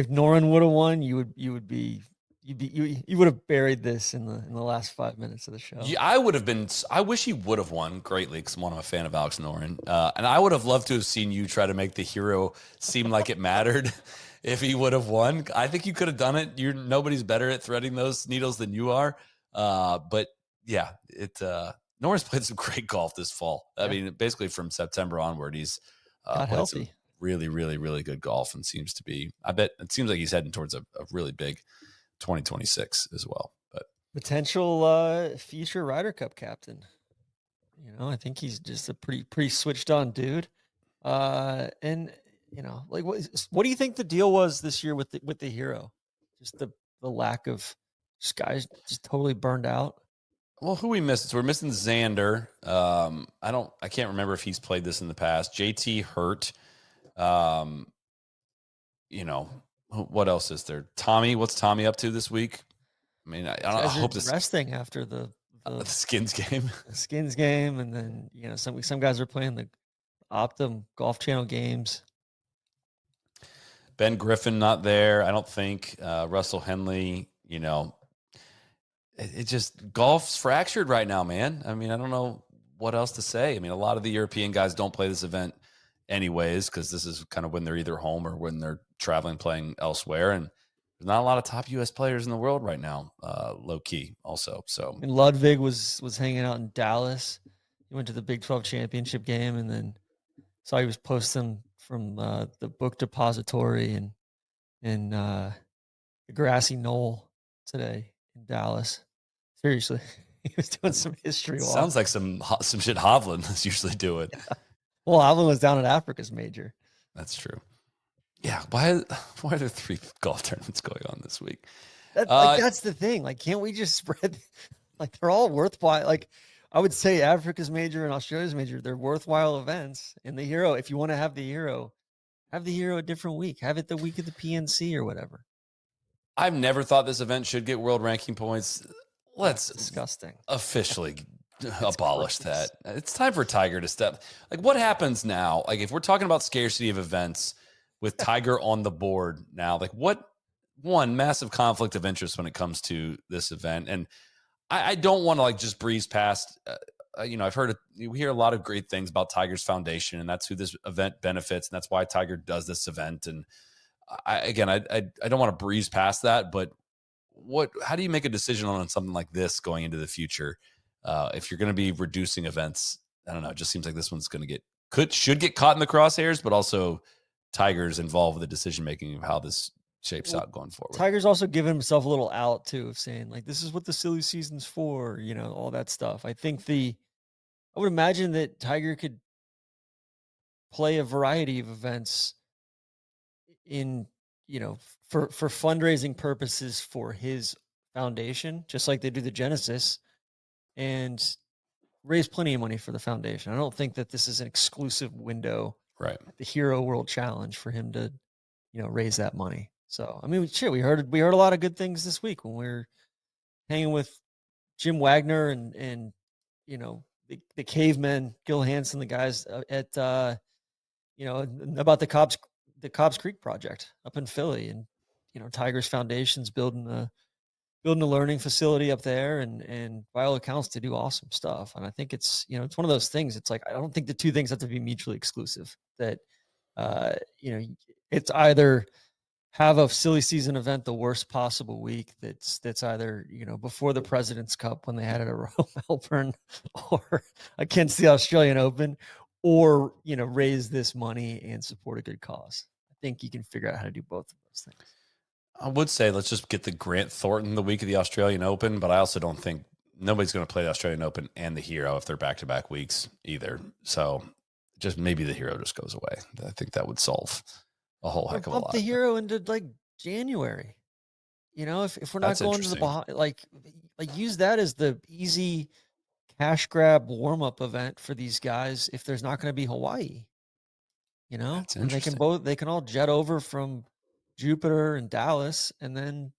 Noren would have won, you would have buried this in the last 5 minutes of the show. Yeah, I wish he would have won greatly because I'm a fan of Alex Noren, and I would have loved to have seen you try to make the hero seem like it mattered. If he would have won, I think you could have done it. Nobody's better at threading those needles than you are. But yeah, Noren's played some great golf this fall. Yeah. I mean, basically from September onward, he's played healthy. Some really, really, really good golf and seems to be. I bet it seems like he's heading towards a really big 2026 as well. But potential future Ryder Cup captain. I think he's just a pretty switched on dude. And. What do you think the deal was this year with the hero? Just the lack of guys just totally burned out. Well, who we missed? So we're missing Xander. I can't remember if he's played this in the past. JT hurt. What else is there? Tommy, what's Tommy up to this week? I mean, I hope this resting after the Skins game. The Skins game, and then some guys are playing the Optum Golf Channel games. Ben Griffin not there, I don't think. Russell Henley, it just golf's fractured right now, man. I mean, I don't know what else to say. I mean, a lot of the European guys don't play this event anyways because this is kind of when they're either home or when they're traveling, playing elsewhere. And there's not a lot of top U.S. players in the world right now, low key also. So, and Ludwig was hanging out in Dallas. He went to the Big 12 championship game, and then saw he was posting from the book depository and the grassy knoll today in Dallas. Seriously, he was doing some history. Sounds like some shit Hovland is usually doing. Yeah. Well, Hovland was down at Africa's major. That's true. Yeah. Why are there 3 golf tournaments going on this week? That's the thing. Like, can't we just spread? Like, they're all worthwhile. Like, I would say Africa's major and Australia's major, they're worthwhile events. And the Hero, if you want to have the Hero a different week. Have it the week of the PNC or whatever. I've never thought this event should get world ranking points. Let's That's disgusting. Officially abolish that. It's time for Tiger to step. Like, what happens now? Like, if we're talking about scarcity of events with Tiger on the board now, like, what one massive conflict of interest when it comes to this event? And I don't want to like just breeze past. I've heard we hear a lot of great things about Tiger's foundation, and that's who this event benefits, and that's why Tiger does this event. And I don't want to breeze past that, but how do you make a decision on something like this going into the future? If you're going to be reducing events, I don't know. It just seems like this one's going to should get caught in the crosshairs, but also Tiger's involved with the decision making of how this shapes out going forward. Tiger's also given himself a little out too of saying like, this is what the silly season's for, all that stuff. I think I would imagine that Tiger could play a variety of events in, for fundraising purposes for his foundation, just like they do the Genesis, and raise plenty of money for the foundation. I don't think that this is an exclusive window, right? The Hero World Challenge for him to, raise that money. So, I mean, we heard a lot of good things this week when we were hanging with Jim Wagner and the cavemen, Gil Hansen, the guys at about the Cobbs Creek project up in Philly, and Tiger's Foundation's building a learning facility up there, and by all accounts they do awesome stuff. And I think it's it's one of those things. It's like I don't think the two things have to be mutually exclusive. That it's either have a silly season event the worst possible week that's either before the President's Cup when they had it at Royal Melbourne, or against the Australian Open, or raise this money and support a good cause. I think you can figure out how to do both of those things. I would say let's just get the Grant Thornton the week of the Australian Open, but I also don't think nobody's going to play the Australian Open and the Hero if they're back-to-back weeks either. So just maybe the Hero just goes away. I think that would solve a whole heck of a lot. The Hero into like January. If we're not going to the Bahamas, like use that as the easy cash grab warm-up event for these guys if there's not going to be Hawaii. And they can all jet over from Jupiter and Dallas and then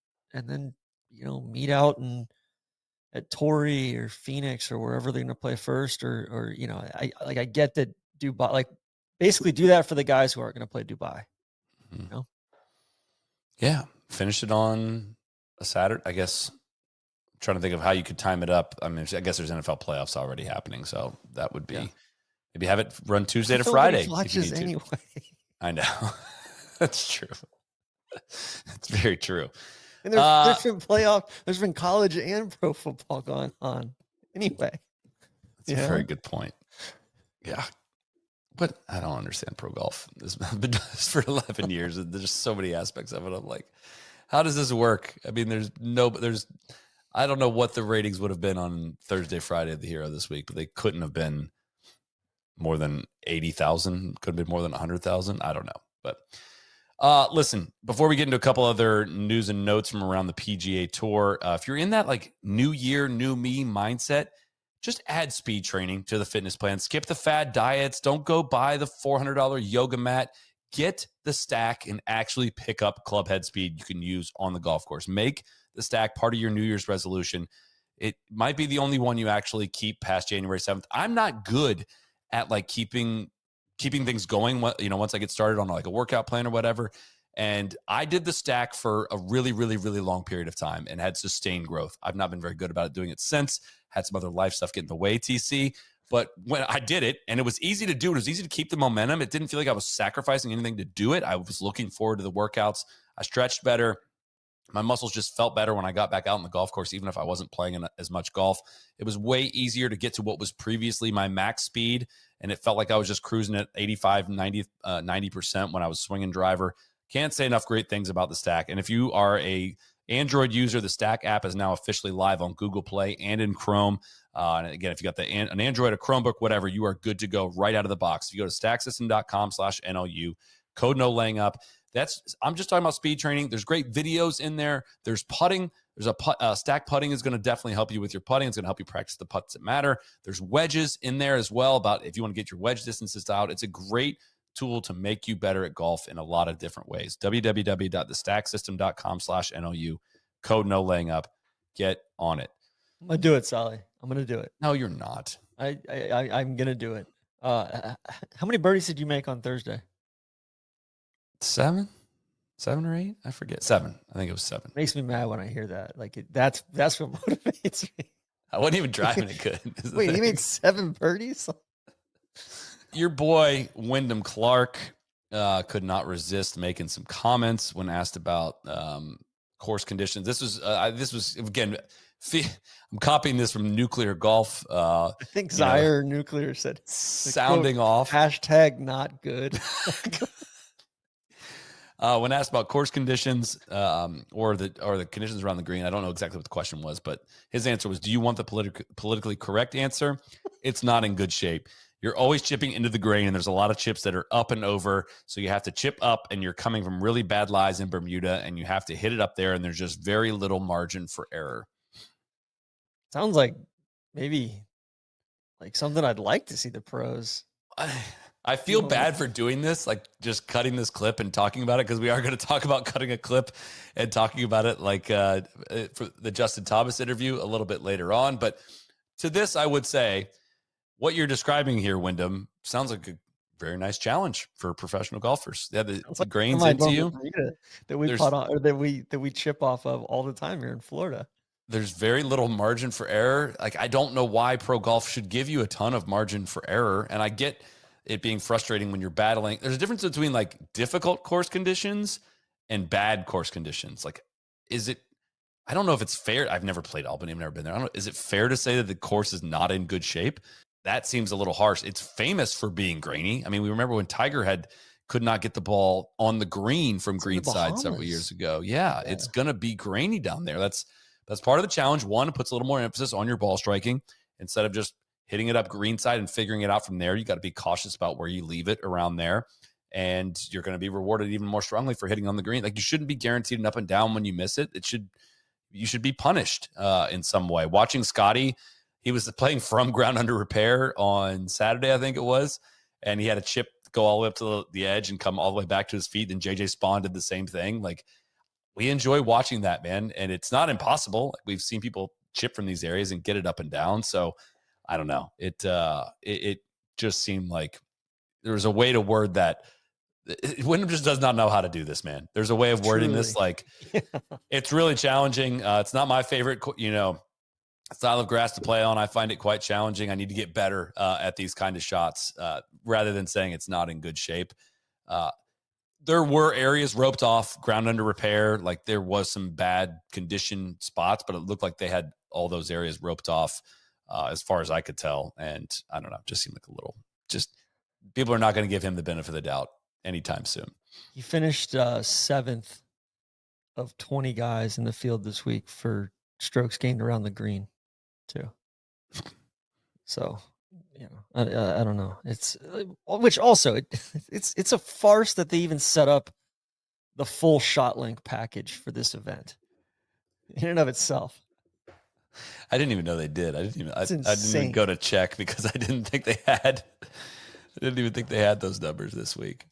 meet out at Torrey or Phoenix or wherever they're going to play first, or I get that Dubai, like basically do that for the guys who aren't going to play Dubai. Yeah, finished it on a Saturday, I guess. I'm trying to think of how you could time it up. I mean, I guess there's NFL playoffs already happening, so that would be maybe have it run Tuesday to Friday. Watches anyway. I know. That's true. That's very true. And there's different playoff. There's been college and pro football going on. Anyway, that's a very good point. Yeah. But I don't understand pro golf. I've been doing this for 11 years, and there's just so many aspects of it. I'm like, how does this work? I mean, I don't know what the ratings would have been on Thursday, Friday of the Hero this week, but they couldn't have been more than 80,000. Could have been more than 100,000. I don't know. But listen, before we get into a couple other news and notes from around the PGA Tour, if you're in that like new year, new me mindset, just add speed training to the fitness plan. Skip the fad diets. Don't go buy the $400 yoga mat. Get the stack and actually pick up club head speed you can use on the golf course. Make the stack part of your New Year's resolution. It might be the only one you actually keep past January 7th. I'm not good at like keeping things going, once I get started on like a workout plan or whatever. And I did the stack for a really, really, really long period of time and had sustained growth. I've not been very good about doing it since. Had some other life stuff get in the way, TC. But when I did it, and it was easy to do, it was easy to keep the momentum. It didn't feel like I was sacrificing anything to do it. I was looking forward to the workouts. I stretched better. My muscles just felt better when I got back out on the golf course, even if I wasn't playing as much golf. It was way easier to get to what was previously my max speed, and it felt like I was just cruising at 85, 90% when I was swinging driver. Can't say enough great things about the stack. And if you are a Android user, the Stack app is now officially live on Google Play and in Chrome. And again, if you got an Android, a Chromebook, whatever, you are good to go right out of the box. If you go to stacksystem.com/NLU, code no laying up. I'm just talking about speed training. There's great videos in there. There's putting. There's stack putting is going to definitely help you with your putting. It's going to help you practice the putts that matter. There's wedges in there as well about if you want to get your wedge distances out. It's a great tool to make you better at golf in a lot of different ways. www.thestacksystem.com/NLU. Code no laying up. Get on it. I'm going to do it, Soly. I'm going to do it. No, you're not. I'm going to do it. How many birdies did you make on Thursday? 7 or 8? I forget. 7. I think it was 7. Makes me mad when I hear that. Like that's what motivates me. I wasn't even driving it good. Wait, you made 7 birdies? Your boy Wyndham Clark could not resist making some comments when asked about course conditions. This was again. I'm copying this from Nuclear Golf. I think Zaire Nuclear said sounding off. # not good. When asked about course conditions or the conditions around the green, I don't know exactly what the question was, but his answer was, do you want the politically correct answer? It's not in good shape. You're always chipping into the green, and there's a lot of chips that are up and over, so you have to chip up, and you're coming from really bad lies in Bermuda, and you have to hit it up there, and there's just very little margin for error. Sounds like maybe like something I'd like to see the pros. I feel bad for doing this, like just cutting this clip and talking about it, because we are going to talk about cutting a clip and talking about it like for the Justin Thomas interview a little bit later on. But to this, I would say what you're describing here, Wyndham, sounds like a very nice challenge for professional golfers. Yeah, the grains into you that we put on, or that we chip off of all the time here in Florida. There's very little margin for error. Like, I don't know why pro golf should give you a ton of margin for error. And I get it being frustrating when you're battling. There's a difference between like difficult course conditions and bad course conditions. Like, I don't know if it's fair. I've never played Albany. I've never been there. I don't know. Is it fair to say that the course is not in good shape? That seems a little harsh. It's famous for being grainy. I mean, we remember when Tiger could not get the ball on the green from greenside several years ago. Yeah, it's going to be grainy down there. That's part of the challenge. One, it puts a little more emphasis on your ball striking instead of just hitting it up greenside and figuring it out from there. You got to be cautious about where you leave it around there, and you're going to be rewarded even more strongly for hitting on the green. Like, you shouldn't be guaranteed an up and down when you miss it. You should be punished in some way. Watching Scotty, he was playing from ground under repair on Saturday, I think it was, and he had a chip go all the way up to the edge and come all the way back to his feet. And JJ Spawn did the same thing. Like, we enjoy watching that, man. And it's not impossible. We've seen people chip from these areas and get it up and down. So I don't know. It just seemed like there was a way to word that. Wyndham just does not know how to do this, man. There's a way of wording this. Like, it's really challenging. It's not my favorite, style of grass to play on. I find it quite challenging. I need to get better at these kind of shots rather than saying it's not in good shape. There were areas roped off, ground under repair. Like, there was some bad condition spots, but it looked like they had all those areas roped off as far as I could tell. And I don't know, just seemed like people are not going to give him the benefit of the doubt anytime soon. He finished 7th of 20 guys in the field this week for strokes gained around the green too. So, I don't know. It's which also it's a farce that they even set up the full shot link package for this event in and of itself. I didn't even know they did. I didn't even go to check because I didn't think they had. I didn't even think they had those numbers this week.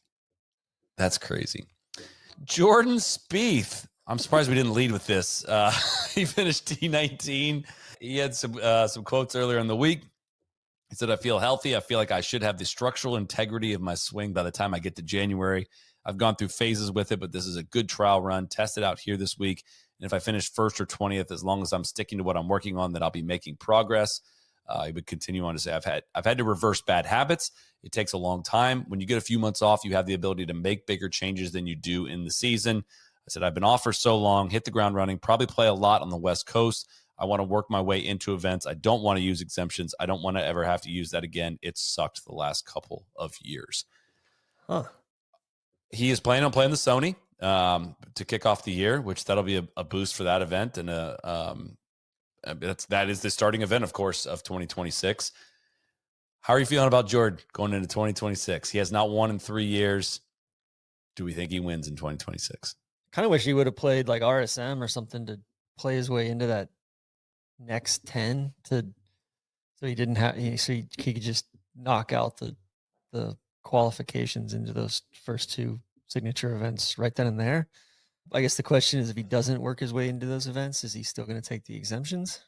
That's crazy. Jordan Spieth. I'm surprised we didn't lead with this. He finished T19. He had some quotes earlier in the week. He said, I feel healthy. I feel like I should have the structural integrity of my swing by the time I get to January. I've gone through phases with it, but this is a good trial run. Test it out here this week. And if I finish 1st or 20th, as long as I'm sticking to what I'm working on, then I'll be making progress. He would continue on to say, I've had to reverse bad habits. It takes a long time. When you get a few months off, you have the ability to make bigger changes than you do in the season. I said, I've been off for so long, hit the ground running, probably play a lot on the West Coast. I want to work my way into events. I don't want to use exemptions. I don't want to ever have to use that again. It sucked the last couple of years. He is planning on playing the Sony to kick off the year, which that'll be a boost for that event. And that is the starting event, of course, of 2026. How are you feeling about Jordan going into 2026? He has not won in 3 years. Do we think he wins in 2026? Kind of wish he would have played like RSM or something to play his way into that next 10 to so he didn't have so he could just knock out the qualifications into those first two signature events right then and there. I guess the question is, if he doesn't work his way into those events, is he still going to take the exemptions?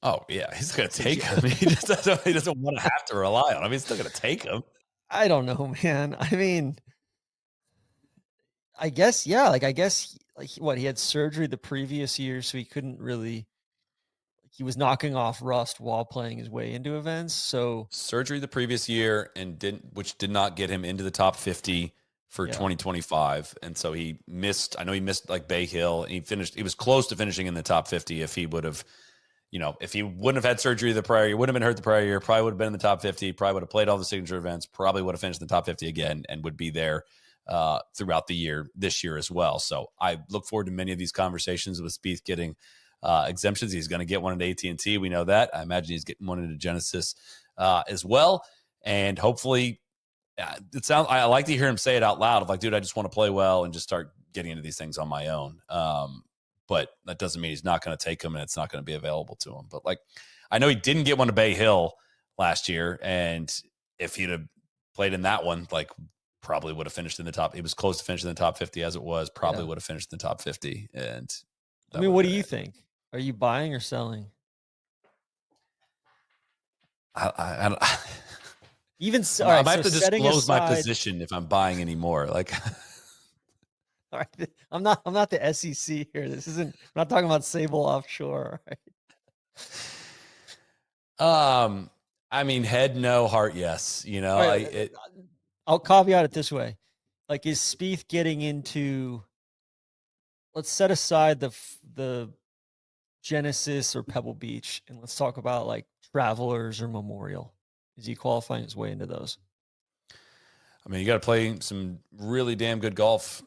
Oh yeah, he's going to take them. He just doesn't want to have to rely on him. He's still going to take them. I don't know, man. I mean, I guess yeah. Like I guess what he had surgery the previous year, so he couldn't really. He was knocking off rust while playing his way into events. So surgery the previous year which did not get him into the top 50 for 2025. And so he missed, I know he missed like Bay Hill. He was close to finishing in the top 50 if he would have, if he wouldn't have had surgery the prior year, wouldn't have been hurt the prior year, probably would have been in the top 50, probably would have played all the signature events, probably would have finished in the top 50 again and would be there throughout the year this year as well. So I look forward to many of these conversations with Spieth getting exemptions. He's going to get one at AT&T. We know that. I imagine he's getting one into Genesis as well. And hopefully I like to hear him say it out loud of like, dude, I just want to play well and just start getting into these things on my own. But that doesn't mean he's not going to take them and it's not going to be available to him. But like, I know he didn't get one to Bay Hill last year. And if he'd have played in that one, like probably would have finished in the top. He was close to finishing in the top 50 as it was, probably would have finished in the top 50. And I mean, what do you think? Are you buying or selling? I don't. Even I might have to disclose my position if I'm buying anymore. Like, all right, I'm not the SEC here. This isn't. I'm not talking about Sable Offshore. Right? I mean, head no, heart yes. I'll caveat it this way: like, is Spieth getting into? Let's set aside the Genesis or Pebble Beach, and let's talk about like Travelers or Memorial. Is he qualifying his way into those? I mean, you got to play some really damn good golf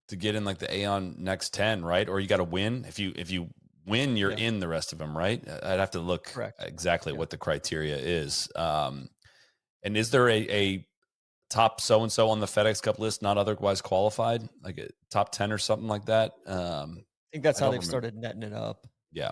to get in like the Aon next 10, right? Or you got to win. If you win, you're in the rest of them, right? I'd have to look exactly what the criteria is. And is there a top so-and-so on the FedEx Cup list not otherwise qualified, like a top 10 or something like that? I think that's how they've started netting it up. Yeah.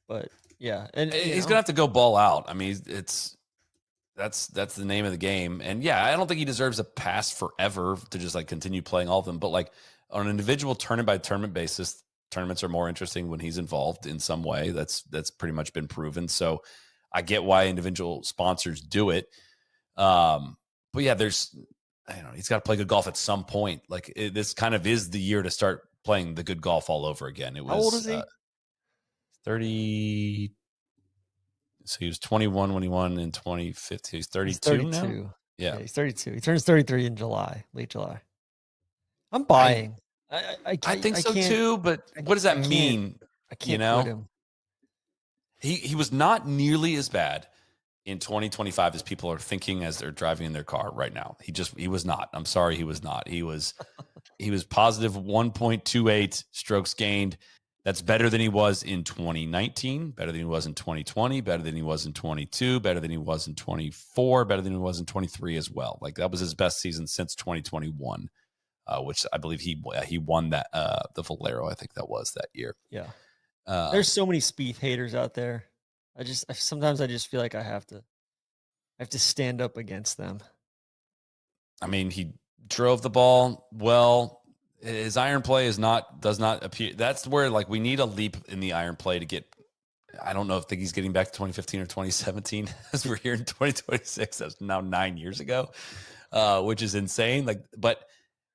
But yeah. And he's going to have to go ball out. I mean, that's the name of the game. And yeah, I don't think he deserves a pass forever to just like continue playing all of them. But like on an individual tournament by tournament basis, tournaments are more interesting when he's involved in some way. That's pretty much been proven. So I get why individual sponsors do it. But yeah, he's got to play good golf at some point. Like this kind of is the year to start playing the good golf all over again. How old is he? 30. So he was 21 when he won in 2015. He's 32 now? Yeah, he's 32. He turns 33 in late July. I'm buying. I think so too, but what does that mean? I can't quit him. He was not nearly as bad in 2025 as people are thinking as they're driving in their car right now. He was not. I'm sorry, he was not. He was positive 1.28 strokes gained. That's better than he was in 2019, better than he was in 2020, better than he was in 22, better than he was in 24, better than he was in 23 as well. Like that was his best season since 2021, which I believe he won that the Valero. I think that was that year. Yeah. There's so many Spieth haters out there. Sometimes I just feel like I have to stand up against them. I mean, he drove the ball well. His iron play does not appear. That's where like we need a leap in the iron play to get. I don't know if he's getting back to 2015 or 2017 as we're here in 2026. That's now 9 years ago, which is insane. Like, but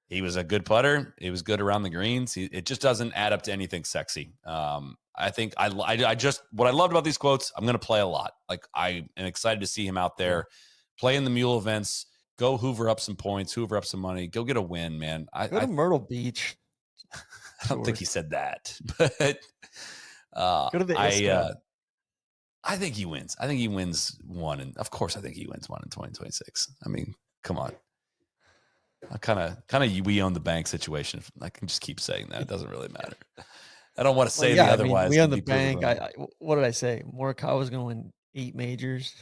he was a good putter. He was good around the greens. It just doesn't add up to anything sexy. I think I just what I loved about these quotes. I'm going to play a lot. Like I am excited to see him out there play in the mule events. Go hoover up some points, hoover up some money, go get a win, man. Go to Myrtle Beach. I don't think he said that, but go to the I think he wins. I think he wins one, and of course, I think he wins one in 2026. I mean, come on. I kind of we own the bank situation. I can just keep saying that. It doesn't really matter. I don't want to say otherwise. We own the bank. What did I say? Morikawa's going to win 8 majors.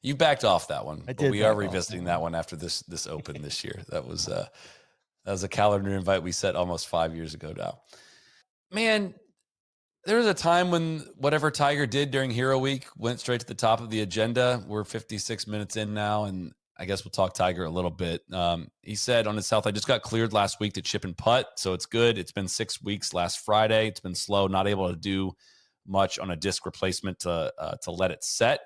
You backed off that one, but we are revisiting that one after this Open this year. That was a calendar invite we set almost 5 years ago now. Man, There was a time when whatever Tiger did during Hero Week went straight to the top of the agenda. We're 56 minutes in now, and I guess we'll talk Tiger a little bit. He said on his health, I just got cleared last week to chip and putt, so it's good. It's been 6 weeks last Friday. It's been slow, not able to do much on a disc replacement to let it set.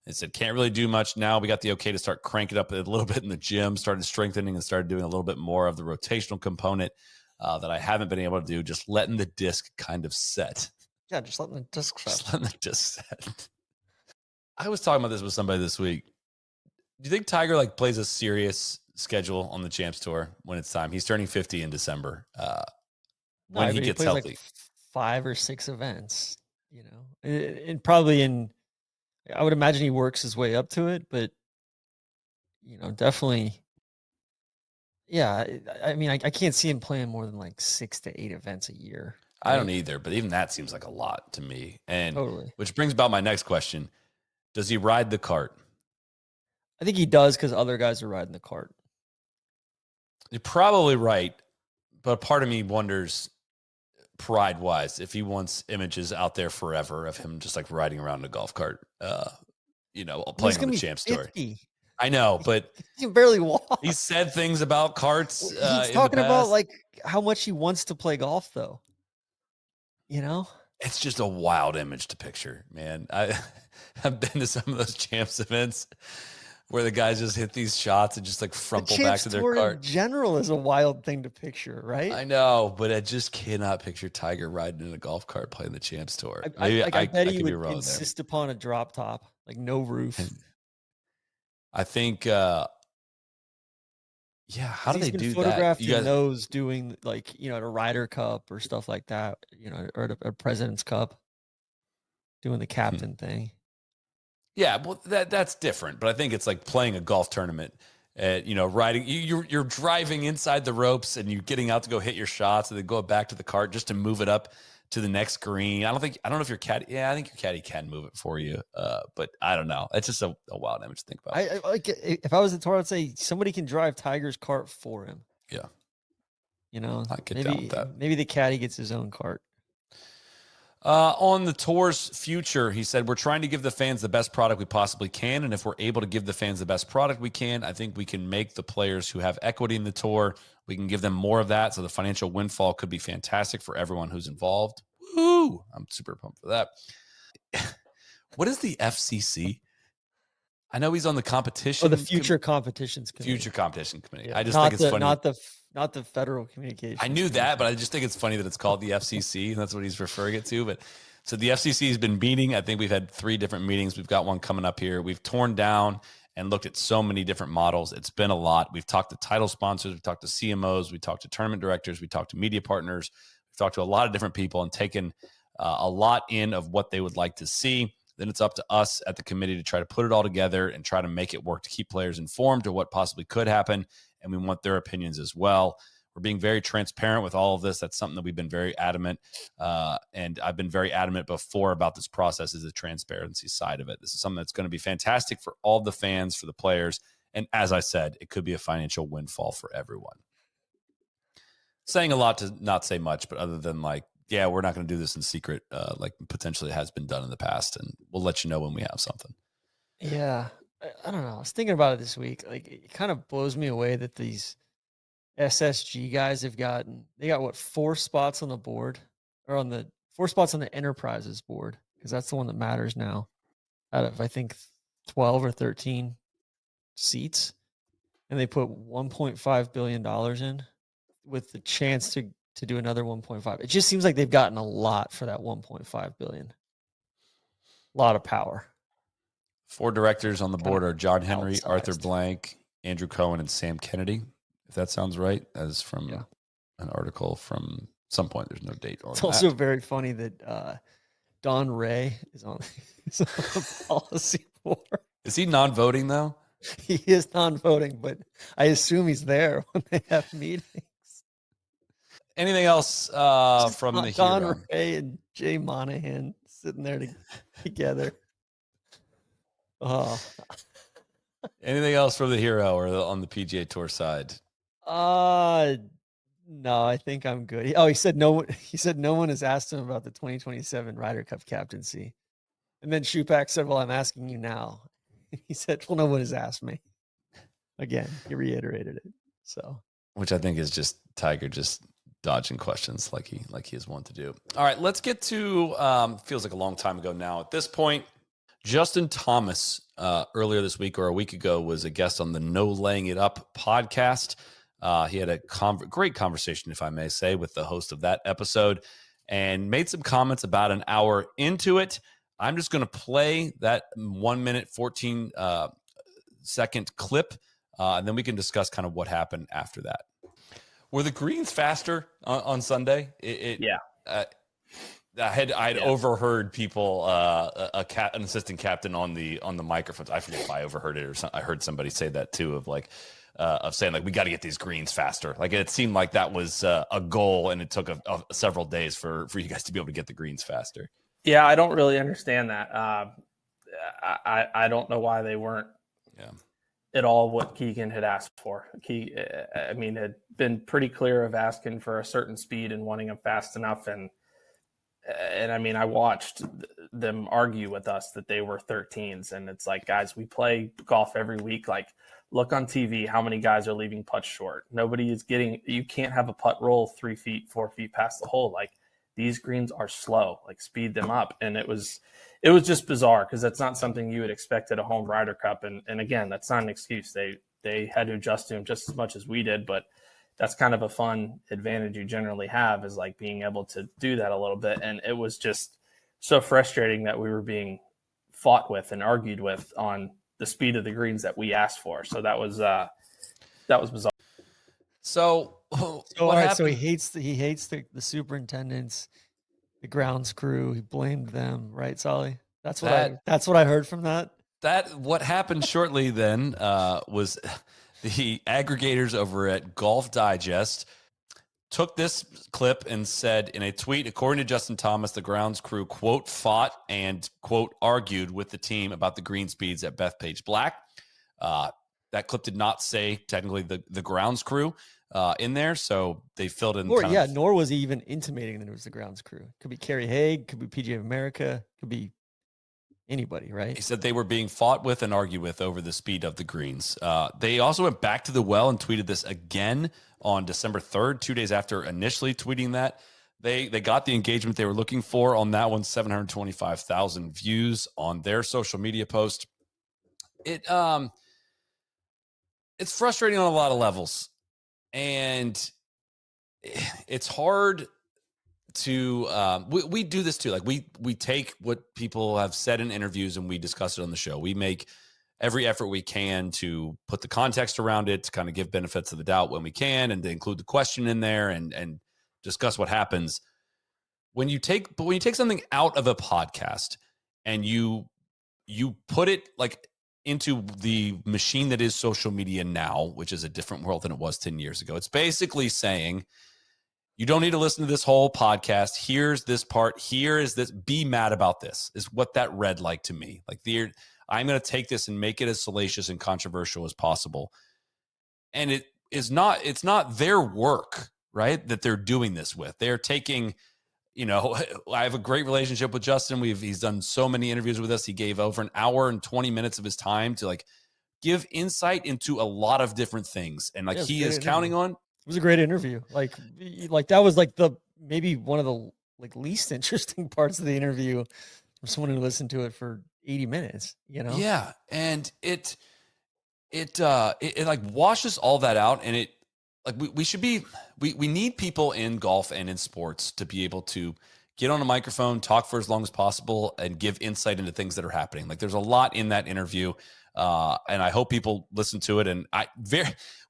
It said, can't really do much now. We got the okay to start cranking up a little bit in the gym, started strengthening and started doing a little bit more of the rotational component that I haven't been able to do, just letting the disc kind of set. Yeah, just letting the disc set. Just letting the disc set. I was talking about this with somebody this week. Do you think Tiger like plays a serious schedule on the Champs Tour when it's time? He's turning 50 in December. When he gets healthy. Like 5 or 6 events, you know, and probably I would imagine he works his way up to it, but you know, definitely. Yeah, I mean, I can't see him playing more than like 6 to 8 events a year. Right? I don't either, but even that seems like a lot to me. And totally. Which brings about my next question. Does he ride the cart? I think he does because other guys are riding the cart. You're probably right, but part of me wonders, pride-wise, if he wants images out there forever of him just like riding around in a golf cart, you know, playing on the Champs Tour. I know, but he can barely walk. He said things about carts. He's talking about like how much he wants to play golf, though. You know, it's just a wild image to picture, man. I've been to some of those Champs events where the guys just hit these shots and just like frumple back to their cart. In general is a wild thing to picture, right? I know, but I just cannot picture Tiger riding in a golf cart playing the Champs Tour. I bet he would insist upon a drop top, like no roof. I think, how do they do that? Photographed in those doing like, you know, at a Ryder Cup or stuff like that, you know, or at a President's Cup, doing the captain thing. Yeah, well, that's different, but I think it's like playing a golf tournament. You know, riding, you're driving inside the ropes and you're getting out to go hit your shots and then go back to the cart just to move it up to the next green. I don't know if your caddy. Yeah, I think your caddy can move it for you. But I don't know. It's just a wild image to think about. I like if I was the tour, I'd say somebody can drive Tiger's cart for him. Yeah, you know, I get down with that. Maybe the caddy gets his own cart. On the tour's future, he said, we're trying to give the fans the best product we possibly can. And if we're able to give the fans the best product we can, I think we can make the players who have equity in the tour, we can give them more of that. So the financial windfall could be fantastic for everyone who's involved. Woo! I'm super pumped for that. What is the FCC? I know he's on the competition. Oh, the Future Competitions Committee. Future Competition Committee. Yeah, I just think it's funny. Not the Federal Communications. I knew that, but I just think it's funny that it's called the FCC, and that's what he's referring it to. But so the FCC has been meeting. I think we've had 3 different meetings. We've got one coming up here. We've torn down and looked at so many different models. It's been a lot. We've talked to title sponsors. We've talked to CMOs. We talked to tournament directors. We talked to media partners. We've talked to a lot of different people and taken a lot in of what they would like to see. Then it's up to us at the committee to try to put it all together and try to make it work to keep players informed of what possibly could happen. And we want their opinions as well. We're being very transparent with all of this. That's something that we've been very adamant. And I've been very adamant before about this process, is the transparency side of it. This is something that's going to be fantastic for all the fans, for the players. And as I said, it could be a financial windfall for everyone. Saying a lot to not say much, but other than like, yeah, we're not going to do this in secret, like potentially has been done in the past. And we'll let you know when we have something. Yeah. I don't know. I was thinking about it this week. Like, it kind of blows me away that these SSG guys they got what, 4 spots on the board, or on the 4 spots on the Enterprises board, because that's the one that matters now, out of I think 12 or 13 seats, and they put $1.5 billion in with the chance to do another 1.5. It just seems like they've gotten a lot for that 1.5 billion. A lot of power. 4 directors on the board are John Henry, outsized. Arthur Blank, Andrew Cohen, and Sam Kennedy. If that sounds right, as from an article from some point. There's no date on it. It's also very funny that Don Ray is on the policy board. Is he non-voting though? He is non-voting, but I assume he's there when they have meetings. Anything else from the Don Hero? Ray and Jay Monahan sitting there together. Oh. Anything else from the Hero or on the PGA Tour side? No, I think I'm good. Oh, he said no one. He said no one has asked him about the 2027 Ryder Cup captaincy. And then Shupak said, "Well, I'm asking you now." He said, "Well, no one has asked me." Again, he reiterated it. So, which I think is just Tiger just dodging questions like he is wont to do. All right, let's get to feels like a long time ago now at this point. Justin Thomas earlier this week or a week ago was a guest on the No Laying It Up podcast. He had a great conversation, if I may say, with the host of that episode and made some comments about an hour into it. I'm just going to play that 1 minute, 14 second clip, and then we can discuss kind of what happened after that. Were the greens faster on Sunday? Yeah. I had overheard people, an assistant captain on the microphones. I forget if I overheard it or I heard somebody say that too, of saying like we got to get these greens faster. Like it seemed like that was a goal, and it took several days for you guys to be able to get the greens faster. Yeah, I don't really understand that. I don't know why they weren't at all what Keegan had asked for. Had been pretty clear of asking for a certain speed and wanting them fast enough, and I mean, I watched them argue with us that they were 13s, and it's like, guys, we play golf every week. Like, look on TV, how many guys are leaving putts short? Nobody is getting. You can't have a putt roll 3 feet, 4 feet past the hole. Like, these greens are slow. Like, speed them up. And it was just bizarre because that's not something you would expect at a home Ryder Cup. And again, that's not an excuse. They had to adjust to him just as much as we did, but that's kind of a fun advantage you generally have, is like being able to do that a little bit. And it was just so frustrating that we were being fought with and argued with on the speed of the greens that we asked for. So that was bizarre. So all right. So he hates the superintendents, the grounds crew. He blamed them, right, Soly? That's what I heard from that. What happened shortly then was the aggregators over at Golf Digest took this clip and said in a tweet, according to Justin Thomas, the grounds crew, quote, fought and, quote, argued with the team about the green speeds at Bethpage Black. That clip did not say technically the grounds crew in there, so they filled in. Nor was he even intimating that it was the grounds crew. Could be Kerry Haig, could be PGA of America, could be anybody, right? He said they were being fought with and argued with over the speed of the greens. They also went back to the well and tweeted this again on December 3rd, 2 days after initially tweeting that. They got the engagement they were looking for on that one, 725,000 views on their social media post. It's frustrating on a lot of levels, and it's hard to we do this too. Like we take what people have said in interviews and we discuss it on the show. We make every effort we can to put the context around it, to kind of give benefits of the doubt when we can, and to include the question in there and discuss what happens when you take something out of a podcast and you put it like into the machine that is social media now, which is a different world than it was 10 years ago. It's basically saying, you don't need to listen to this whole podcast. Here's this part. Here is this. Be mad about this, is what that read like to me. Like I'm going to take this and make it as salacious and controversial as possible. And it's not their work, right, that they're doing this with. They're taking, I have a great relationship with Justin. He's done so many interviews with us. He gave over an hour and 20 minutes of his time to like give insight into a lot of different things. And like he is counting on. It was a great interview. Like that was like maybe one of the like least interesting parts of the interview for someone who listened to it for 80 minutes, Yeah. And it like washes all that out. And it like, we need people in golf and in sports to be able to get on a microphone, talk for as long as possible, and give insight into things that are happening. Like there's a lot in that interview. And I hope people listen to it. And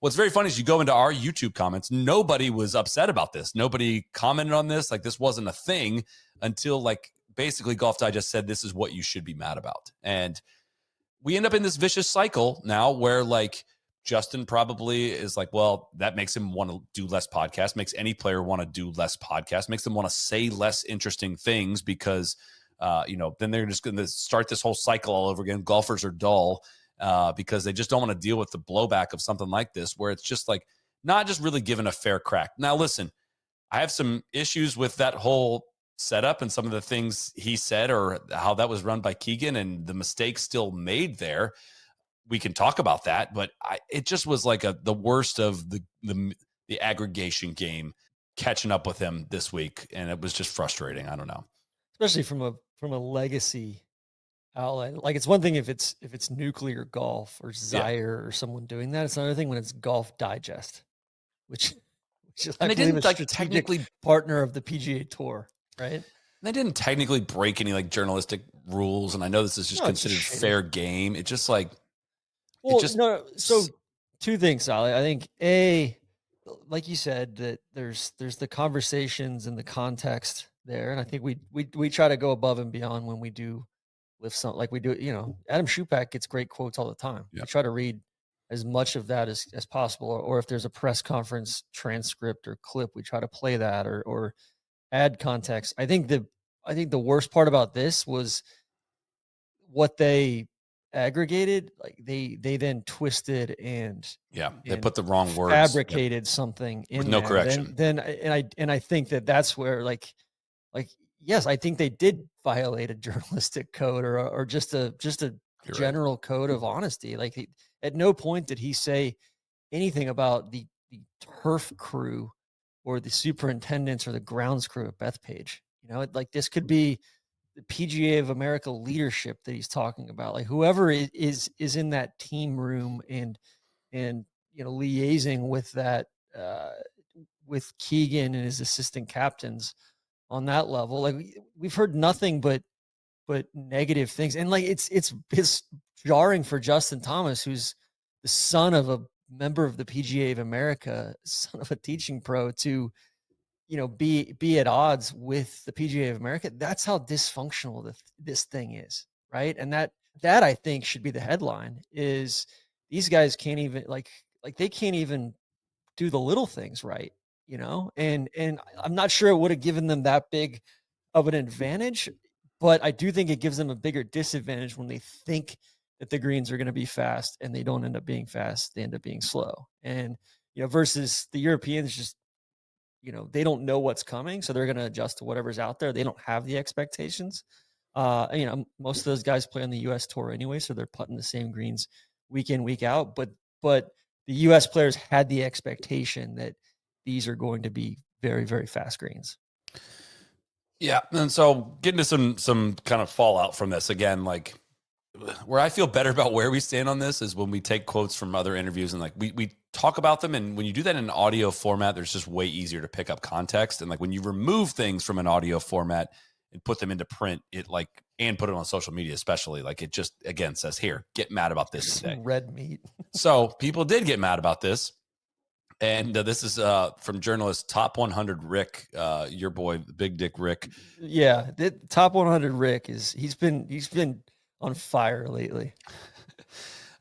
what's very funny is you go into our YouTube comments. Nobody was upset about this. Nobody commented on this. Like this wasn't a thing until like basically Golf Digest said, this is what you should be mad about. And we end up in this vicious cycle now where like Justin probably is like, well, that makes him want to do less podcasts, makes any player want to do less podcasts, makes them want to say less interesting things because then they're just going to start this whole cycle all over again. Golfers are dull because they just don't want to deal with the blowback of something like this, where it's just like not just really given a fair crack. Now, listen, I have some issues with that whole setup and some of the things he said or how that was run by Keegan and the mistakes still made there. We can talk about that, but it just was like the worst of the aggregation game catching up with him this week, and it was just frustrating. I don't know, especially from a legacy outlet. Like, it's one thing if it's Nuclear Golf or Zaire or someone doing that. It's another thing when it's Golf Digest, which is, I believe, a strategic partner of the PGA Tour, right? They didn't technically break any like journalistic rules, and I know this is just considered fair game. It just like, So two things, Soly. I think like you said, that there's the conversations and the context there, and I think we try to go above and beyond when we do lift something like we do. Adam Schupak gets great quotes all the time. Yeah. We try to read as much of that as possible, or if there's a press conference transcript or clip, we try to play that or add context. I think the worst part about this was what they aggregated. Like they then twisted and they put the wrong words, fabricated something in with no there. correction. Then I think that's where like yes, I think they did violate a journalistic code or just a You're general code of honesty. Like, at no point did he say anything about the turf crew or the superintendents or the grounds crew at Bethpage. Like, this could be the PGA of America leadership that he's talking about. Like, whoever is in that team room and liaising with that with Keegan and his assistant captains on that level. Like, we've heard nothing but negative things, and like it's jarring for Justin Thomas, who's the son of a member of the PGA of America, son of a teaching pro, to be at odds with the PGA of America. That's how dysfunctional this thing is, right? And that I think should be the headline. Is these guys can't even like they can't even do the little things right, and I'm not sure it would have given them that big of an advantage, but I do think it gives them a bigger disadvantage when they think that the greens are going to be fast and they don't end up being fast. They end up being slow. And, versus the Europeans, just, they don't know what's coming. So they're going to adjust to whatever's out there. They don't have the expectations. Most of those guys play on the US tour anyway, so they're putting the same greens week in, week out. But the US players had the expectation that these are going to be very, very fast greens. Yeah. And so getting to some kind of fallout from this again, like where I feel better about where we stand on this is when we take quotes from other interviews and like we talk about them. And when you do that in an audio format, there's just way easier to pick up context. And like when you remove things from an audio format and put them into print, and put it on social media, especially, like it just, again, says, here, get mad about this today. Red meat. So people did get mad about this. And this is from journalist Top 100 Rick, your boy, Big Dick Rick. Yeah, the Top 100 Rick he's been on fire lately.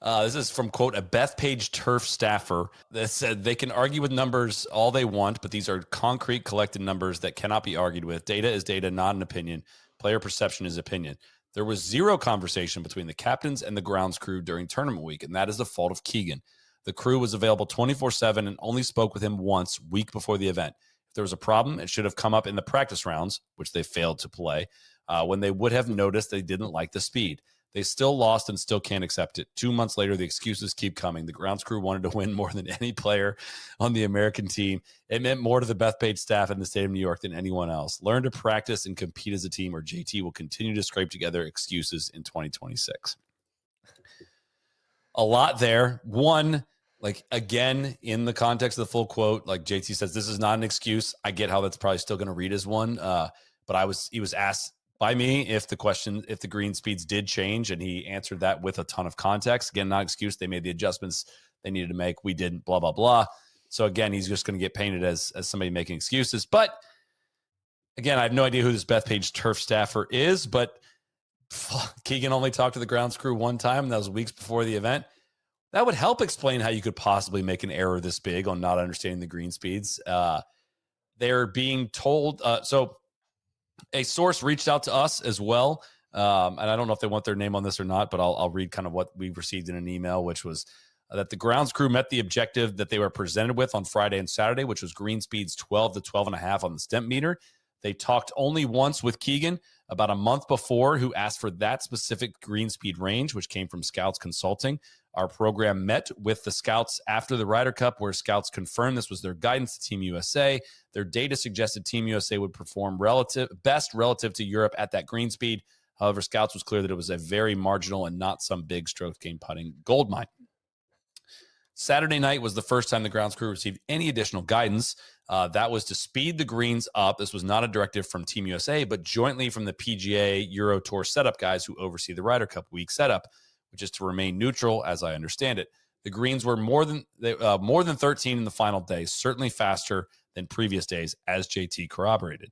This is from, quote, a Bethpage turf staffer that said they can argue with numbers all they want, but these are concrete collected numbers that cannot be argued with. Data is data, not an opinion. Player perception is opinion. There was zero conversation between the captains and the grounds crew during tournament week, and that is the fault of Keegan. The crew was available 24/7 and only spoke with him once week before the event. If there was a problem, it should have come up in the practice rounds, which they failed to play, when they would have noticed they didn't like the speed. They still lost and still can't accept it. 2 months later, the excuses keep coming. The grounds crew wanted to win more than any player on the American team. It meant more to the Bethpage staff in the state of New York than anyone else. Learn to practice and compete as a team, or JT will continue to scrape together excuses in 2026. A lot there. One, like, again, in the context of the full quote, like JT says, this is not an excuse. I get how that's probably still going to read as one. But he was asked by me if the green speeds did change, and he answered that with a ton of context. Again, not excuse. They made the adjustments they needed to make. We didn't, blah, blah, blah. So again, he's just going to get painted as somebody making excuses. But again, I have no idea who this Bethpage turf staffer is, but Keegan only talked to the grounds crew one time, and that was weeks before the event. That would help explain how you could possibly make an error this big on not understanding the green speeds. They're being told, so a source reached out to us as well. And I don't know if they want their name on this or not, but I'll read kind of what we received in an email, which was that the grounds crew met the objective that they were presented with on Friday and Saturday, which was green speeds 12 to 12.5 on the stemp meter. They talked only once with Keegan about a month before, who asked for that specific green speed range, which came from Scouts Consulting. Our program met with the Scouts after the Ryder Cup, where Scouts confirmed this was their guidance to Team USA. Their data suggested Team USA would perform best relative to Europe at that green speed. However, Scouts was clear that it was a very marginal and not some big stroke gain putting goldmine. Saturday night was the first time the grounds crew received any additional guidance. That was to speed the greens up. This was not a directive from Team USA, but jointly from the PGA Euro Tour setup guys who oversee the Ryder Cup week setup, which is to remain neutral, as I understand it. The greens were more than 13 in the final day, certainly faster than previous days, as JT corroborated.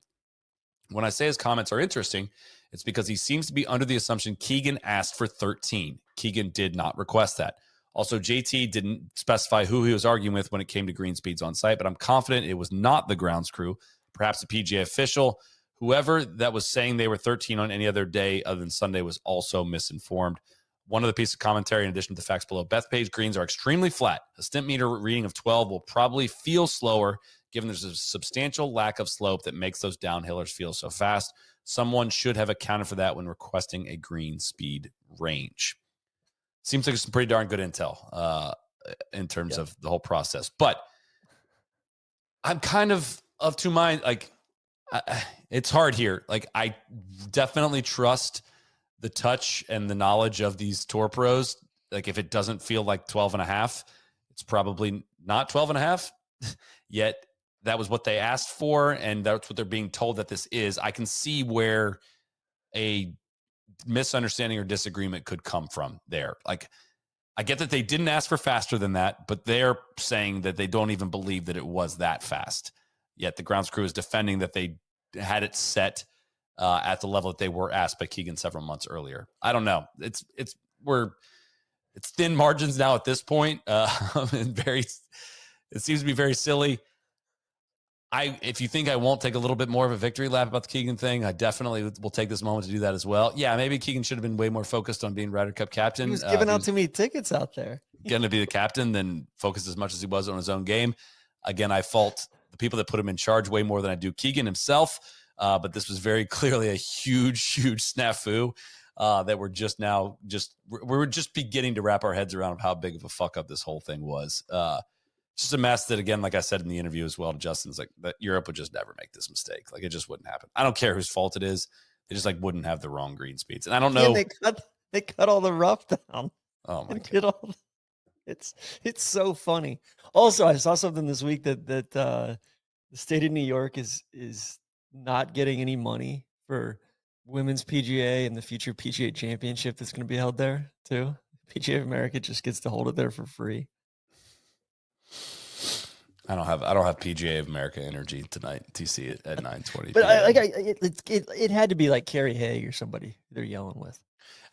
When I say his comments are interesting, it's because he seems to be under the assumption Keegan asked for 13. Keegan did not request that. Also, JT didn't specify who he was arguing with when it came to green speeds on site, but I'm confident it was not the grounds crew, perhaps a PGA official. Whoever that was saying they were 13 on any other day other than Sunday was also misinformed. One other piece of commentary, in addition to the facts below, Bethpage greens are extremely flat. A stimp meter reading of 12 will probably feel slower, given there's a substantial lack of slope that makes those downhillers feel so fast. Someone should have accounted for that when requesting a green speed range. Seems like some pretty darn good intel in terms of the whole process. But I'm kind of two minds. Like, it's hard here. Like, I definitely trust the touch and the knowledge of these tour pros. Like, if it doesn't feel like 12.5, it's probably not 12.5. Yet that was what they asked for, and that's what they're being told that this is. I can see where a misunderstanding or disagreement could come from there. Like, I get that they didn't ask for faster than that, but they're saying that they don't even believe that it was that fast. Yet the grounds crew is defending that they had it set at the level that they were asked by Keegan several months earlier. I don't know. It's thin margins now at this point. And it seems to be very silly. If you think I won't take a little bit more of a victory lap about the Keegan thing, I definitely will take this moment to do that as well. Yeah, maybe Keegan should have been way more focused on being Ryder Cup captain. He was giving out too many tickets out there. Going to be the captain, then focus as much as he was on his own game. Again, I fault the people that put him in charge way more than I do Keegan himself. But this was very clearly a huge snafu that we're just beginning to wrap our heads around how big of a fuck up this whole thing was. Just a mess that, again, like I said in the interview as well to Justin's, like, that Europe would just never make this mistake. Like, it just wouldn't happen. I don't care whose fault it is. They just wouldn't have the wrong green speeds. And I don't know. They cut all the rough down. Oh my God. It's so funny. Also, I saw something this week that the state of New York is not getting any money for women's PGA and the future PGA championship that's going to be held there too. PGA of America just gets to hold it there for free. I don't have PGA of America energy tonight to see it at 9:20. But it had to be like Carrie Haig or somebody they're yelling with.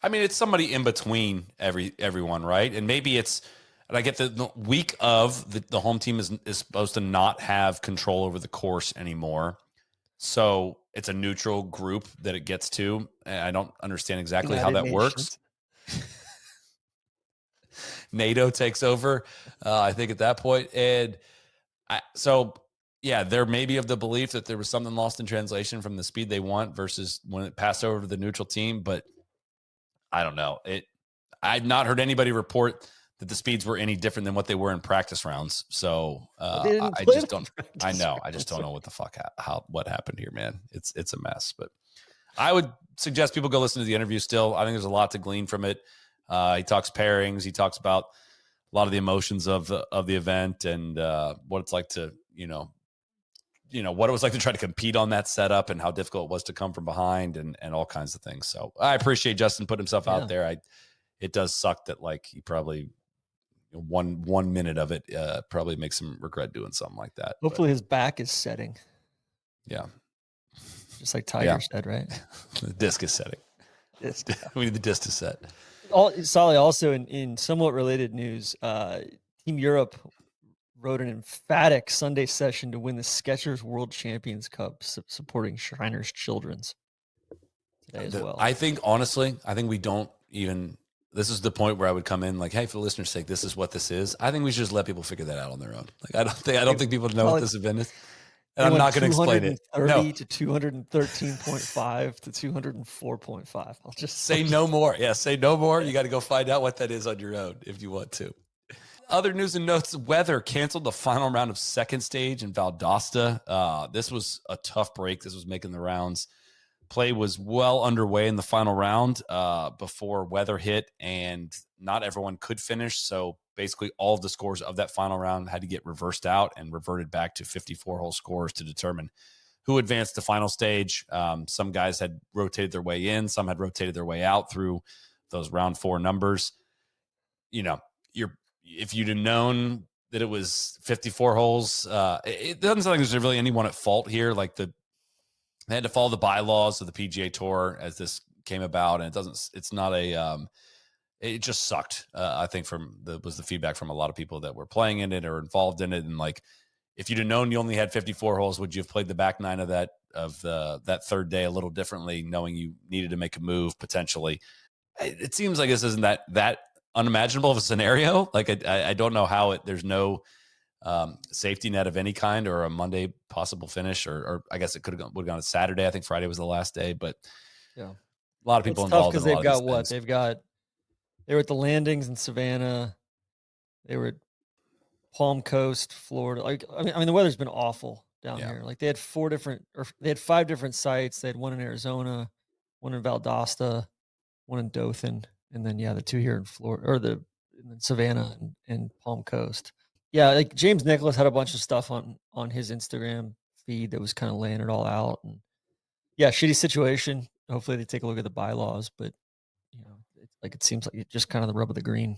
I mean, it's somebody in between everyone, right? And maybe it's, and I get the week of the home team is supposed to not have control over the course anymore. So it's a neutral group that it gets to. And I don't understand exactly how that works. NATO takes over, I think, at that point. And they're maybe of the belief that there was something lost in translation from the speed they want versus when it passed over to the neutral team. But I don't know. I've not heard anybody report that the speeds were any different than what they were in practice rounds. So I just don't. I know. I just don't know what the fuck what happened here, man. It's a mess. But I would suggest people go listen to the interview. Still, I think there's a lot to glean from it. He talks pairings. He talks about a lot of the emotions of the event and what it's like to what it was like to try to compete on that setup and how difficult it was to come from behind and all kinds of things. So I appreciate Justin putting himself out there. It does suck that like he probably one minute of it probably makes him regret doing something like that. Hopefully his back is setting. Yeah. Just like Tiger said, right? The disc is setting. We need the disc to set. Soly, also in somewhat related news, Team Europe rode an emphatic Sunday session to win the Skechers World Champions Cup, supporting Shriners Children's today as well. I think, honestly, we don't even this is the point where I would come in like, hey, for the listeners' sake, this is what this is. I think we should just let people figure that out on their own. Like, I don't think people know what this event is. And I'm not going to explain it. No. To 213.5 to 204.5. I'll just say no more. Yeah, say no more. You got to go find out what that is on your own if you want to. Other news and notes, weather canceled the final round of second stage in Valdosta. This was a tough break. This was making the rounds. Play was well underway in the final round before weather hit, and not everyone could finish. So basically all of the scores of that final round had to get reversed out and reverted back to 54-hole scores to determine who advanced to final stage. Some guys had rotated their way in. Some had rotated their way out through those round 4 numbers. You know, if you'd have known that it was 54 holes, it doesn't sound like there's really anyone at fault here. Like they had to follow the bylaws of the PGA Tour as this came about, and it's not it just sucked. I think was the feedback from a lot of people that were playing in it or involved in it. And like, if you'd have known you only had 54 holes, would you have played the back 9 of that third day a little differently, knowing you needed to make a move potentially? It seems like this isn't that unimaginable of a scenario. Like I don't know how there's no safety net of any kind or a Monday possible finish, or I guess it would have gone to Saturday. I think Friday was the last day, but yeah, a lot of people it's involved. Because they've got what they've got. They were at the landings in Savannah. They were at Palm Coast, Florida. Like I mean, the weather's been awful down here. Like they had 5 different sites. They had one in Arizona, one in Valdosta, one in Dothan, and then the 2 here in Florida, or in Savannah and Palm Coast. Yeah, like James Nicholas had a bunch of stuff on his Instagram feed that was kind of laying it all out. And yeah, shitty situation. Hopefully they take a look at the bylaws, but it seems like it's just kind of the rub of the green.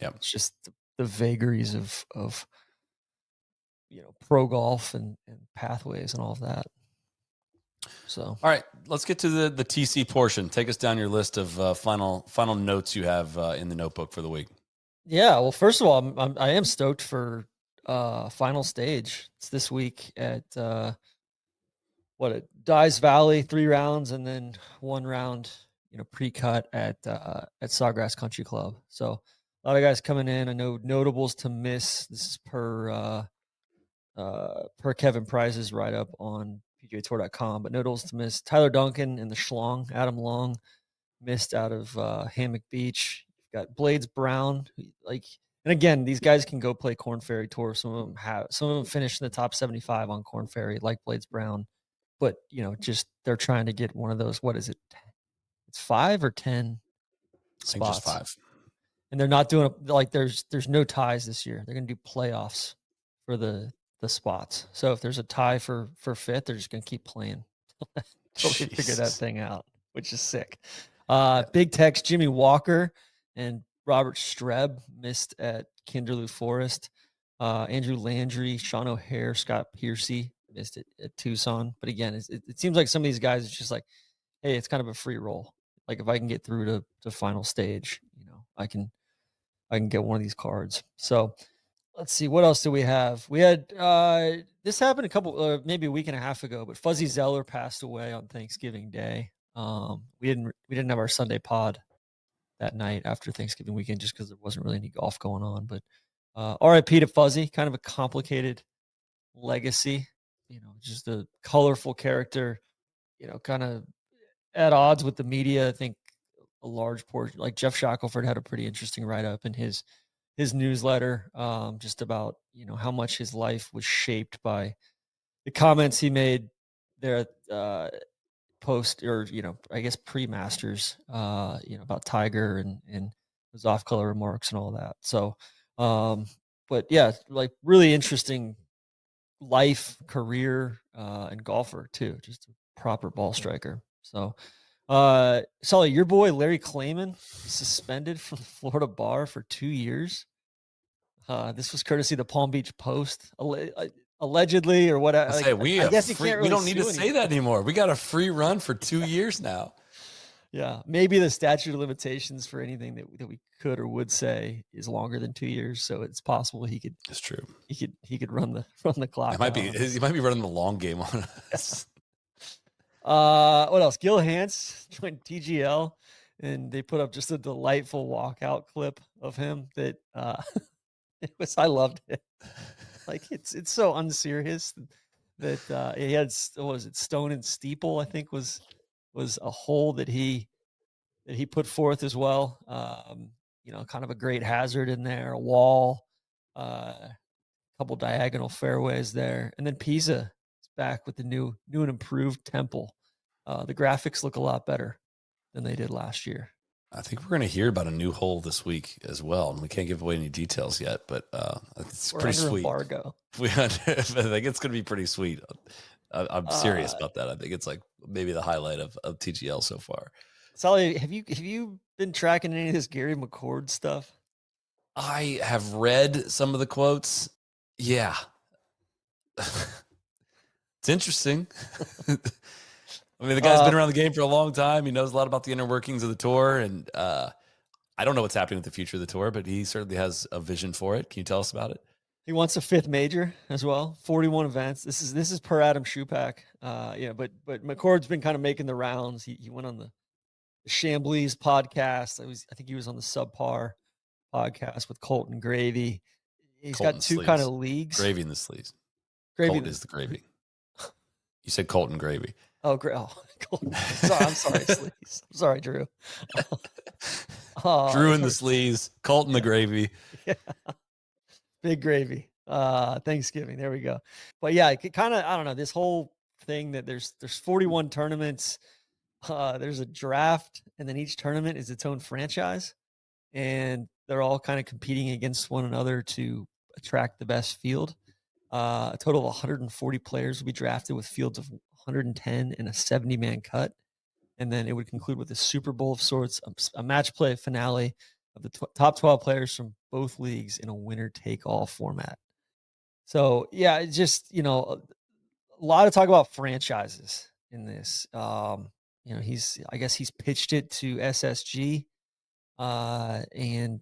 Yeah, it's just the vagaries of pro golf and pathways and all of that. So, all right, let's get to the TC portion. Take us down your list of final notes you have in the notebook for the week. Yeah, well, first of all, I am stoked for final stage. It's this week at Dyes Valley, 3 rounds, and then 1 round, pre-cut at Sawgrass Country Club. So a lot of guys coming in. I know notables to miss. This is per Kevin Price's write-up on PGAtour.com, but notables to miss: Tyler Duncan and the Schlong, Adam Long, missed out of Hammock Beach. You've got Blades Brown, and again, these guys can go play Korn Ferry Tour. Some of them finished in the top 75 on Korn Ferry, like Blades Brown. But just they're trying to get one of those. What is it? It's 5 or 10 spots. I think just 5. And they're not doing there's no ties this year. They're going to do playoffs for the spots. So if there's a tie for 5th, they're just going to keep playing until they figure that thing out, which is sick. Big Tex, Jimmy Walker and Robert Streb missed at Kinderloo Forest. Andrew Landry, Sean O'Hare, Scott Piercy missed it at Tucson. But again, it seems like some of these guys, it's just like, hey, it's kind of a free roll. Like if I can get through to final stage, I can get one of these cards. So let's see, what else do we have? We had this happened maybe a week and a half ago, but Fuzzy Zeller passed away on Thanksgiving Day. We didn't have our Sunday pod that night after Thanksgiving weekend just because there wasn't really any golf going on. But RIP to Fuzzy, kind of a complicated legacy. Just a colorful character. Kind of at odds with the media. I think a large portion, like Jeff Shackelford had a pretty interesting write-up in his newsletter, just about how much his life was shaped by the comments he made there post, or I guess pre-Masters, about Tiger and his off-color remarks and all that. So but yeah, like really interesting life, career, and golfer too, just a proper ball striker. So Soly, your boy Larry Klayman suspended from the Florida bar for 2 years. This was courtesy of the Palm Beach Post, allegedly, or what? I guess we don't need to say that anymore. We got a free run for 2 years now. Yeah, maybe the statute of limitations for anything that we could or would say is longer than 2 years, so it's possible he could. It's true. He could run the clock. He might be running the long game on us. What else? Gil Hanse joined TGL and they put up just a delightful walkout clip of him that I loved it. Like it's so unserious that he had, what was it, Stone and Steeple, I think was a hole that he put forth as well. Kind of a great hazard in there, a wall, a couple diagonal fairways there, and then Pisa is back with the new and improved Temple. The graphics look a lot better than they did last year. I think we're going to hear about a new hole this week as well, and we can't give away any details yet, but it's pretty sweet. Embargo. I think it's going to be pretty sweet. I'm serious about that. I think it's like maybe the highlight of TGL so far. Soly, have you been tracking any of this Gary McCord stuff? I have read some of the quotes. Yeah. It's interesting. I mean, the guy's been around the game for a long time. He knows a lot about the inner workings of the tour, and I don't know what's happening with the future of the tour, but he certainly has a vision for it. Can you tell us about it? He wants a 5th major as well. 41 events. This is per Adam Schupak. But McCord's been kind of making the rounds. He went on the Chambly's podcast. I think he was on the Subpar podcast with Colton Gravy. He's Colton got two sleeves. kind of leagues. Gravy in the sleeves. Gravy Colton is the gravy. You said Colton Gravy. Oh, Colton. Sorry, I'm sorry, sleeves. I'm sorry, Drew. Drew in the sleeves. Colton the gravy. Yeah. Big gravy. Thanksgiving. There we go. But yeah, kind of, I don't know, this whole thing that there's 41 tournaments. There's a draft, and then each tournament is its own franchise, and they're all kind of competing against one another to attract the best field. A total of 140 players will be drafted with fields of 110 and a 70-man cut. And then it would conclude with a Super Bowl of sorts, a match play finale of the top 12 players from both leagues in a winner-take-all format. So, yeah, it's just, a lot of talk about franchises in this. I guess he's pitched it to SSG, and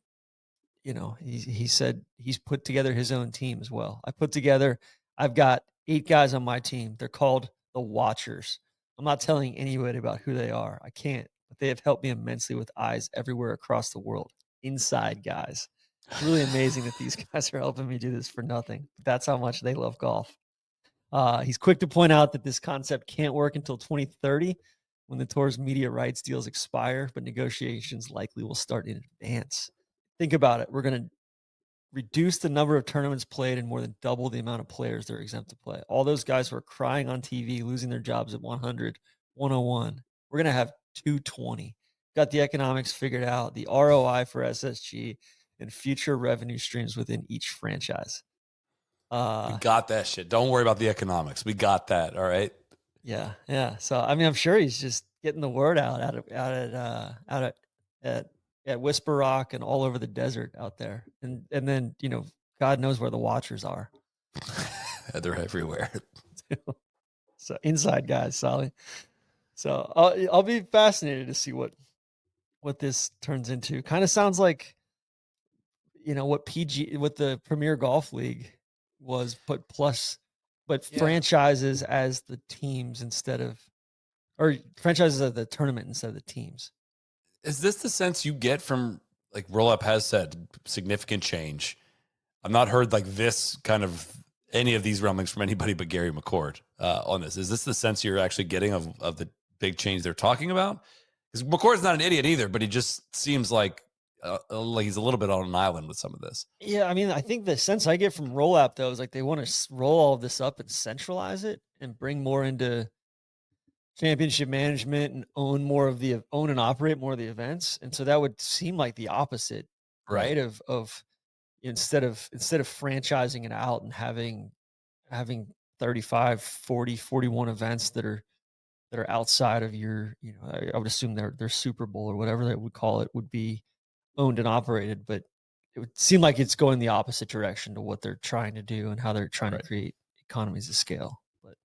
he said he's put together his own team as well. I've got 8 guys on my team. They're called the Watchers. I'm not telling anybody about who they are. I can't, but they have helped me immensely with eyes everywhere across the world. Inside guys. It's really amazing that these guys are helping me do this for nothing. But that's how much they love golf. He's quick to point out that this concept can't work until 2030 when the tour's media rights deals expire, but negotiations likely will start in advance. Think about it. We're going to reduce the number of tournaments played and more than double the amount of players they're exempt to play. All those guys who are crying on TV, losing their jobs at 100, 101, we're going to have 220. Got the economics figured out, the ROI for SSG, and future revenue streams within each franchise. We got that shit. Don't worry about the economics. We got that. All right. Yeah. So, I mean, I'm sure he's just getting the word out at Whisper Rock and all over the desert out there. And then, God knows where the Watchers are. They're everywhere. So inside guys, Soly. So I'll be fascinated to see what this turns into. Kind of sounds like, what the Premier Golf League was, but franchises as the teams or franchises of the tournament instead of the teams. Is this the sense you get from, like Roll-Up has said, significant change? I've not heard like this kind of any of these rumblings from anybody but Gary McCord on this. Is this the sense you're actually getting of the big change they're talking about? Because McCord's not an idiot either, but he just seems like he's a little bit on an island with some of this. Yeah, I mean, I think the sense I get from Roll-Up, though, is like they want to roll all of this up and centralize it and bring more into championship management and own and operate more of the events. And so that would seem like the opposite, right? Of instead of franchising it out and having 35, 40, 41 events that are outside of your, I would assume their Super Bowl or whatever they would call it would be owned and operated, but it would seem like it's going the opposite direction to what they're trying to do and how they're trying to create economies of scale. But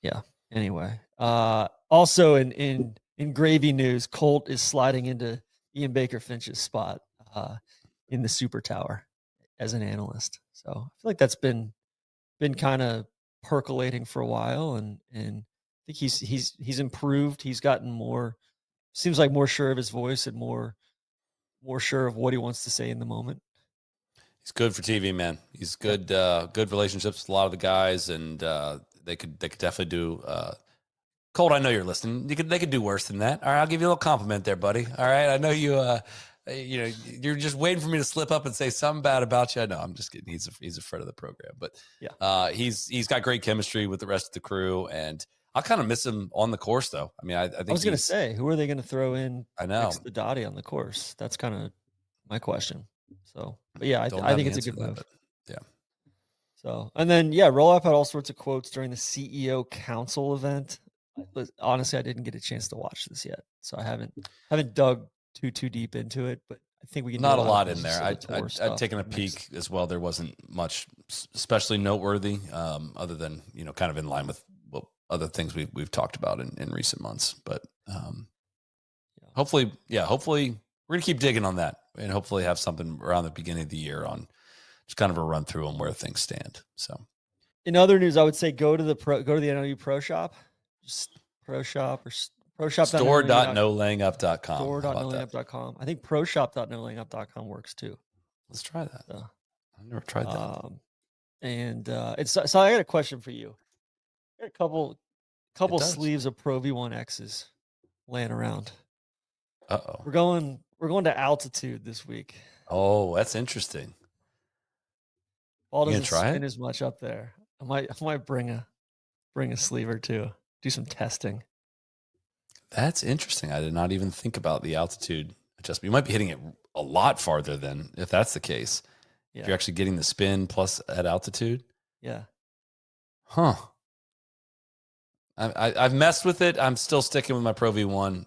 yeah. Anyway, also in gravy news, Colt is sliding into Ian Baker Finch's spot in the Super Tower as an analyst. So I feel like that's been kind of percolating for a while, and I think he's improved. He's gotten more seems like more sure of his voice and more sure of what he wants to say in the moment. He's good for TV, man. He's good, good relationships with a lot of the guys, and they could definitely do. Colt, I know you're listening. They could do worse than that. All right, I'll give you a little compliment there, buddy. All right, I know you. You're just waiting for me to slip up and say something bad about you. I know. I'm just kidding. He's a friend of the program, but he's got great chemistry with the rest of the crew, and I kind of miss him on the course, though. I mean, I think I was going to say, who are they going to throw in? I know next to Dottie on the course. That's kind of my question. So, but yeah, I think it's a good move. Yeah. So, and then Roll Up had all sorts of quotes during the CEO Council event. Honestly, I didn't get a chance to watch this yet, so I haven't dug too deep into it. But I think we can not a lot in there. I'd taken a peek as well. There wasn't much, especially noteworthy, other than kind of in line with what other things we've talked about in recent months. But hopefully we're gonna keep digging on that, and hopefully have something around the beginning of the year on just kind of a run through on where things stand. So, in other news, I would say go to the NLU Pro Shop. Just Pro Shop or Pro Shop. Store.nolayingup.com. Store.nolayingup.com. I think proshop.nolayingup.com works too. Let's try that. I've never tried that. And so I got a question for you. I got a couple sleeves of Pro V1Xs laying around. Uh-oh. We're going to altitude this week. Oh, that's interesting. Ball doesn't spin as much up there. I might bring a sleeve or two. Do some testing. That's interesting. I did not even think about the altitude adjustment. You might be hitting it a lot farther than if that's the case. Yeah. If you're actually getting the spin plus at altitude. Yeah. Huh. I've messed with it. I'm still sticking with my Pro V1.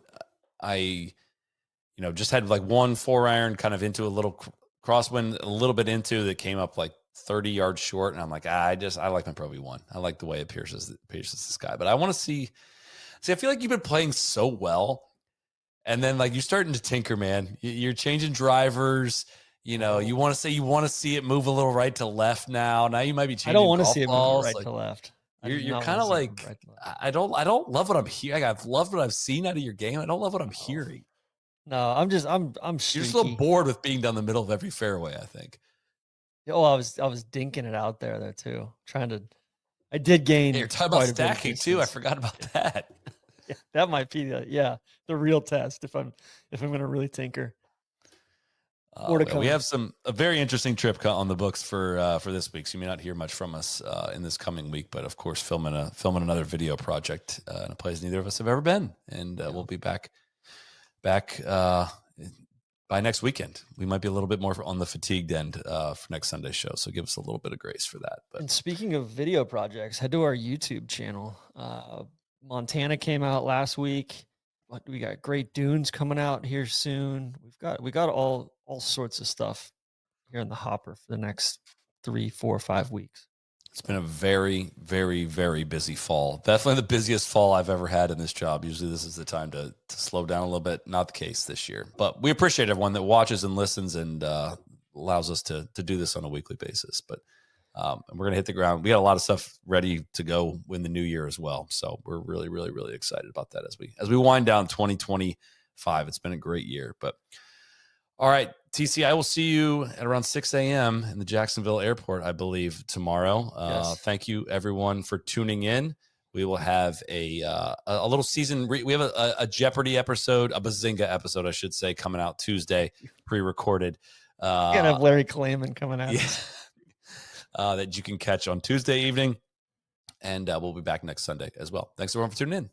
I just had like 1 4-iron kind of into a little crosswind, a little bit into that came up like 30 yards short. And I'm like, I like my Pro V1. I like the way it pierces the sky. But I want to see, I feel like you've been playing so well. And then like you're starting to tinker, man. You're changing drivers. You want to see it move a little right to left now. Now you might be changing. I don't want to see it move right to left. You're kind of like, I don't love what I'm hearing. I've loved what I've seen out of your game. I don't love what I'm hearing. No, I'm streaky. You're just a little bored with being down the middle of every fairway, I think. Oh, I was dinking it out there too. I did gain. Hey, you're talking about stacking too. I forgot about that. Yeah, that might be the real test if I'm going to really tinker. We have a very interesting trip on the books for this week. So you may not hear much from us in this coming week, but of course filming another video project in a place neither of us have ever been, and we'll be back by next weekend. We might be a little bit more on the fatigued end for next Sunday's show, so give us a little bit of grace for that. But and speaking of video projects, head to our YouTube channel. Montana came out last week. We got Great Dunes coming out here soon. We got all sorts of stuff here in the hopper for the next 3, 4, 5 weeks. It's been a very, very, very busy fall. Definitely the busiest fall I've ever had in this job. Usually this is the time to slow down a little bit. Not the case this year. But we appreciate everyone that watches and listens and allows us to do this on a weekly basis. But we're going to hit the ground. We got a lot of stuff ready to go in the new year as well. So we're really, really, really excited about that as we wind down 2025. It's been a great year. But all right, TC, I will see you at around 6 a.m. in the Jacksonville airport, I believe, tomorrow. Yes. Thank you, everyone, for tuning in. We will have a little season. We have a Jeopardy episode, a Bazinga episode, I should say, coming out Tuesday, pre-recorded. Gonna have Larry Klayman coming out. Yeah. That you can catch on Tuesday evening. And we'll be back next Sunday as well. Thanks, everyone, for tuning in.